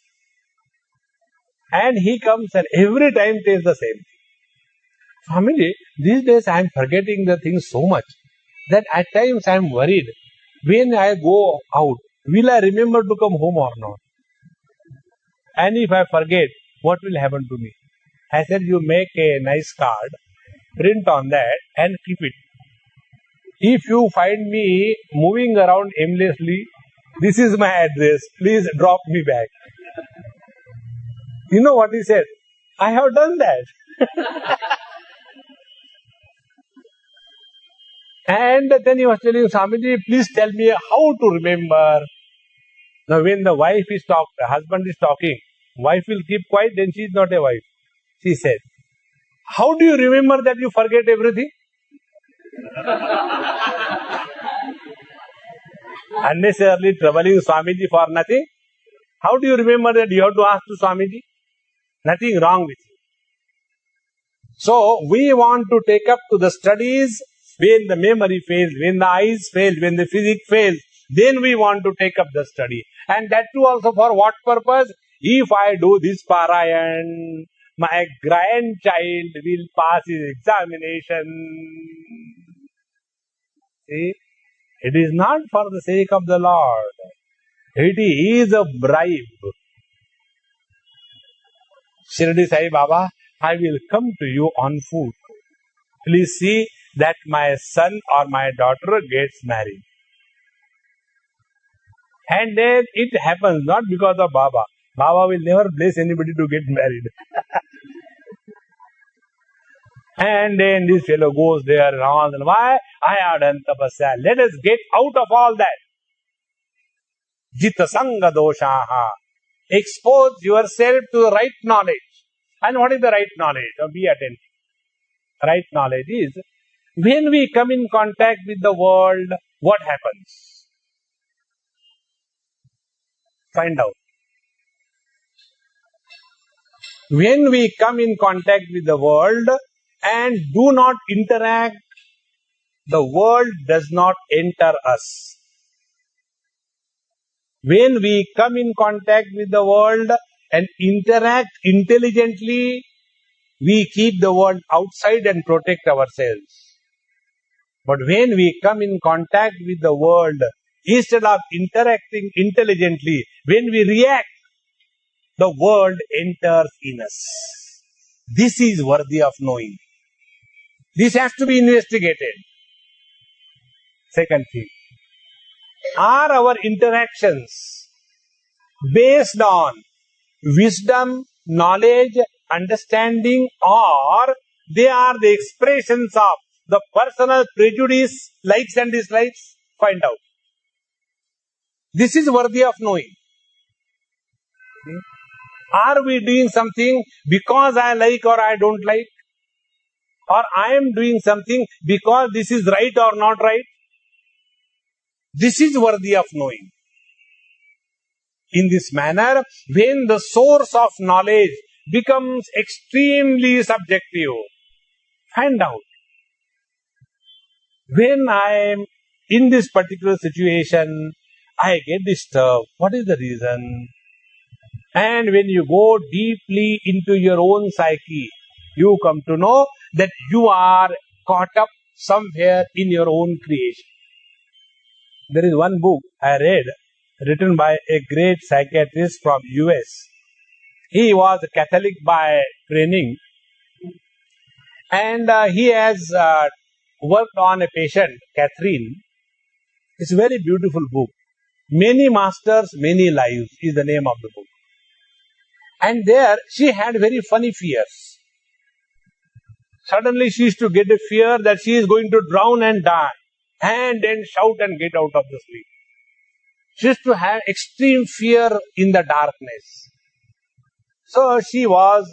And he comes and every time says the same thing. Swamiji, these days I am forgetting the things so much that at times I am worried. When I go out, will I remember to come home or not? And if I forget, what will happen to me? I said, you make a nice card, print on that and keep it. If you find me moving around aimlessly, this is my address, please drop me back. You know what he said? I have done that. And then he was telling Swamiji, please tell me how to remember. Now when the wife is talking, the husband is talking, wife will keep quiet, then she is not a wife. She said, how do you remember that you forget everything? Unnecessarily troubling Swamiji for nothing. How do you remember that you have to ask to Swamiji? Nothing wrong with you. So, we want to take up to the studies when the memory fails, when the eyes fail, when the physics fails, then we want to take up the study. And that too also for what purpose? If I do this Parayan, my grandchild will pass his examination. See? It is not for the sake of the Lord. It is a bribe. Shirdi Sai Baba, I will come to you on foot. Please see that my son or my daughter gets married. And then it happens not because of Baba. Baba will never bless anybody to get married. And then this fellow goes there and all. And why? I have done tapasya. Let us get out of all that. Jita sanga doshaha. Expose yourself to the right knowledge. And what is the right knowledge? Now be attentive. Right knowledge is, when we come in contact with the world, what happens? Find out. When we come in contact with the world and do not interact, the world does not enter us. When we come in contact with the world and interact intelligently, we keep the world outside and protect ourselves. But when we come in contact with the world, instead of interacting intelligently, when we react, the world enters in us. This is worthy of knowing. This has to be investigated. Second thing, are our interactions based on wisdom, knowledge, understanding, or they are the expressions of the personal prejudice, likes and dislikes? Find out. This is worthy of knowing. Are we doing something because I like or I don't like? Or I am doing something because this is right or not right? This is worthy of knowing. In this manner, when the source of knowledge becomes extremely subjective, find out. When I am in this particular situation, I get disturbed. What is the reason? And when you go deeply into your own psyche, you come to know that you are caught up somewhere in your own creation. There is one book I read, written by a great psychiatrist from US. He was a Catholic by training, and he has worked on a patient, Catherine. It's a very beautiful book. Many Masters, Many Lives is the name of the book. And there she had very funny fears. Suddenly she used to get a fear that she is going to drown and die, and then shout and get out of the sleep. She used to have extreme fear in the darkness. So she was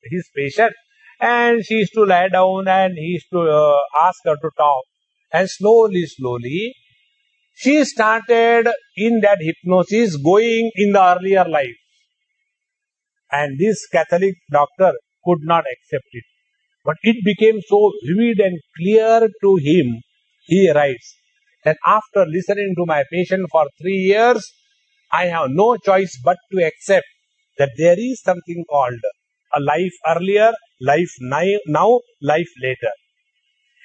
his patient, and she used to lie down and he used to ask her to talk. And slowly, she started in that hypnosis going in the earlier life. And this Catholic doctor could not accept it. But it became so vivid and clear to him, he writes, that after listening to my patient for 3 years, I have no choice but to accept that there is something called a life earlier, life now, life later.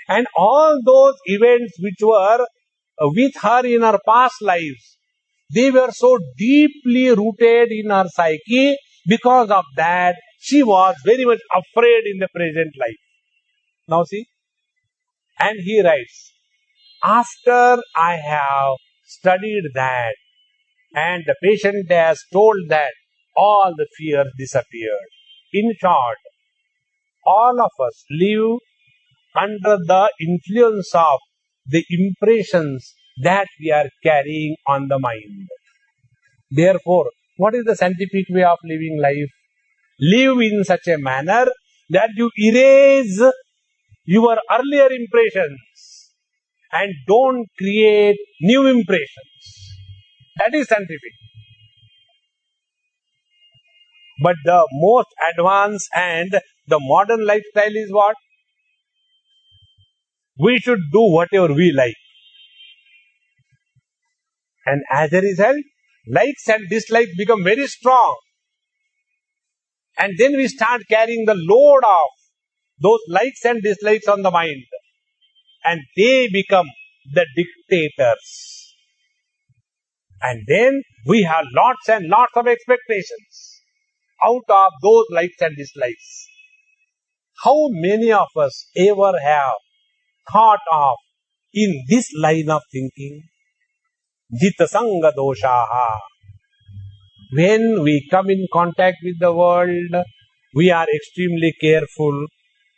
And all those events which were with her in her past lives, they were so deeply rooted in her psyche. Because of that, she was very much afraid in the present life. Now see, and he writes, after I have studied that and the patient has told that, all the fears disappeared. In short, all of us live under the influence of the impressions that we are carrying on the mind. Therefore, what is the scientific way of living life? Live in such a manner that you erase your earlier impressions and don't create new impressions. That is scientific. But the most advanced and the modern lifestyle is what? We should do whatever we like. And as a result, likes and dislikes become very strong. And then we start carrying the load of those likes and dislikes on the mind. And they become the dictators. And then we have lots and lots of expectations out of those likes and dislikes. How many of us ever have thought of in this line of thinking? Jita Sanga Doshaha. When we come in contact with the world, we are extremely careful.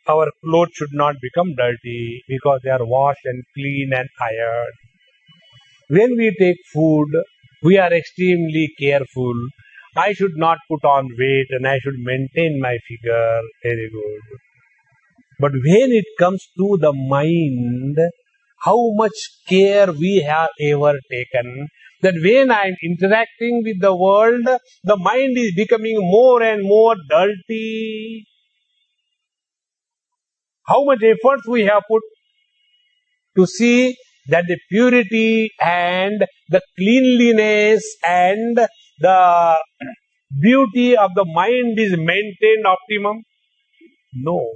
Our clothes should not become dirty because they are washed and clean and ironed. When we take food, we are extremely careful. I should not put on weight and I should maintain my figure. Very good. But when it comes to the mind, how much care we have ever taken, that when I am interacting with the world, the mind is becoming more and more dirty. How much effort we have put to see that the purity and the cleanliness and the beauty of the mind is maintained optimum? No.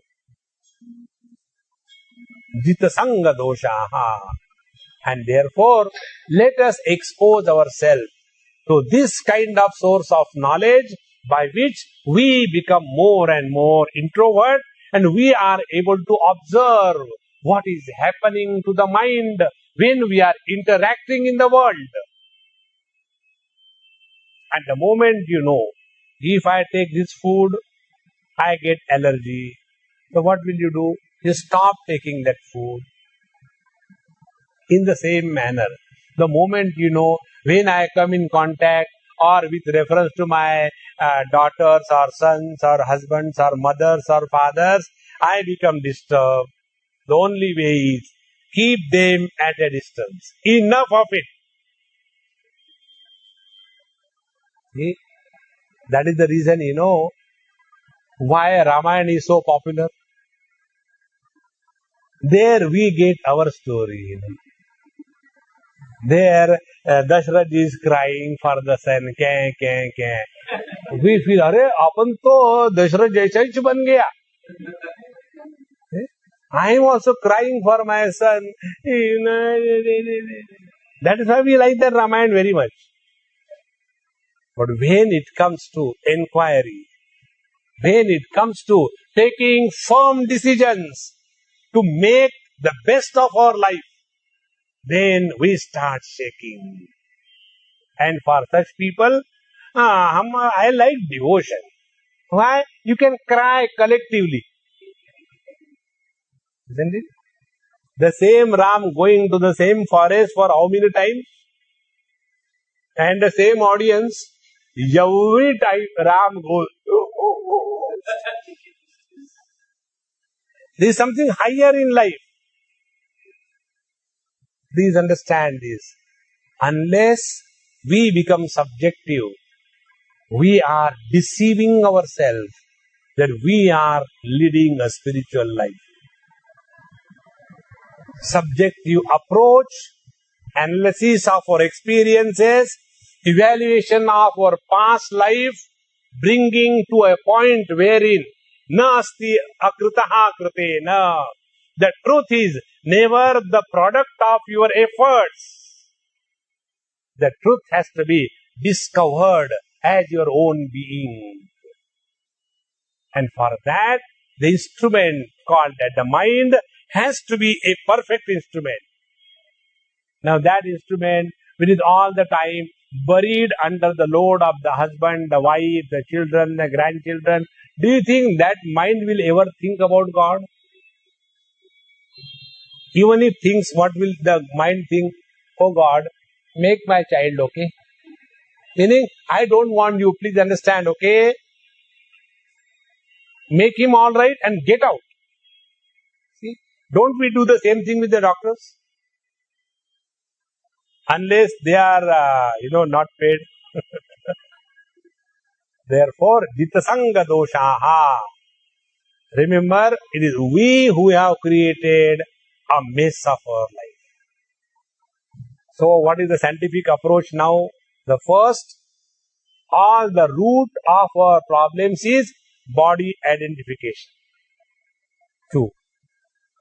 Jita Sanga Doshaha. And therefore, let us expose ourselves to this kind of source of knowledge by which we become more and more introvert and we are able to observe what is happening to the mind when we are interacting in the world. At the moment you know, if I take this food, I get allergy. So what will you do? You stop taking that food. In the same manner, the moment you know, when I come in contact or with reference to my daughters or sons or husbands or mothers or fathers, I become disturbed. The only way is keep them at a distance. Enough of it. See? That is the reason, why Ramayana is so popular. There we get our story. There, Dashraj is crying for the son. We feel, अरे अपन तो दशरथ जैसा ही बन गया. I am also crying for my son. That is why we like that Ramayana very much. But when it comes to inquiry, when it comes to taking firm decisions to make the best of our life, then we start shaking. And for such people, I like devotion. Why? You can cry collectively. Isn't it? The same Ram going to the same forest for how many times? And the same audience, every time Ram goes. There is something higher in life. Please understand this. Unless we become subjective, we are deceiving ourselves that we are leading a spiritual life. Subjective approach, analysis of our experiences, evaluation of our past life, bringing to a point wherein na asti akritaha kritena. The truth is never the product of your efforts. The truth has to be discovered as your own being. And for that, the instrument called the mind has to be a perfect instrument. Now that instrument, which is all the time buried under the load of the husband, the wife, the children, the grandchildren, do you think that mind will ever think about God? Even if thinks, what will the mind think? Oh God, make my child okay. Meaning, I don't want you, please understand, okay? Make him all right and get out. See, don't we do the same thing with the doctors? Unless they are, not paid. Therefore, Jitasanga doshaha. Remember, it is we who have created a mess of our life. So, what is the scientific approach now? The first, all the root of our problems is body identification. 2.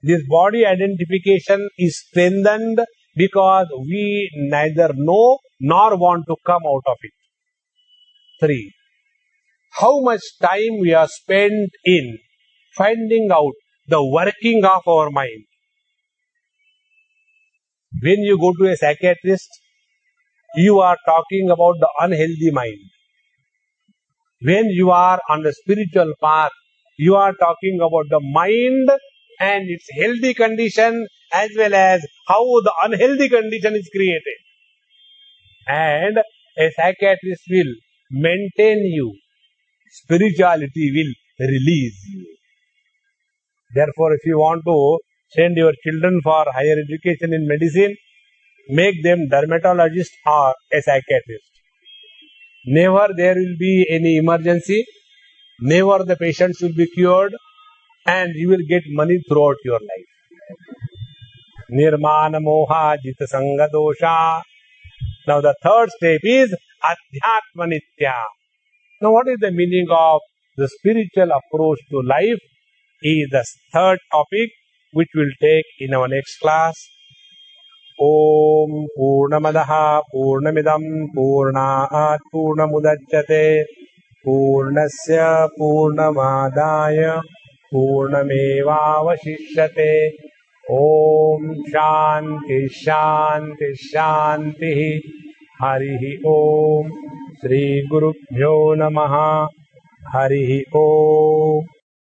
This body identification is strengthened because we neither know nor want to come out of it. 3. How much time we have spent in finding out the working of our mind. When you go to a psychiatrist, you are talking about the unhealthy mind. When you are on the spiritual path, you are talking about the mind and its healthy condition as well as how the unhealthy condition is created. And a psychiatrist will maintain you. Spirituality will release you. Therefore, if you want to send your children for higher education in medicine, make them dermatologist or a psychiatrist. Never there will be any emergency, never the patients will be cured, and you will get money throughout your life. Nirmana moha jita sanga dosha. Now the third step is adhyatma nitya. Now what is the meaning of the spiritual approach to life is the third topic which we'll take in our next class. Om Purnamadaha Purnamidam Purnaat Purnamudachyate Purnasya Purnamadaya Purnamevavashishyate. Om Shanti Shanti Shanti. Harihi Om. Shri Gurubhyo Namaha. Harihi Om.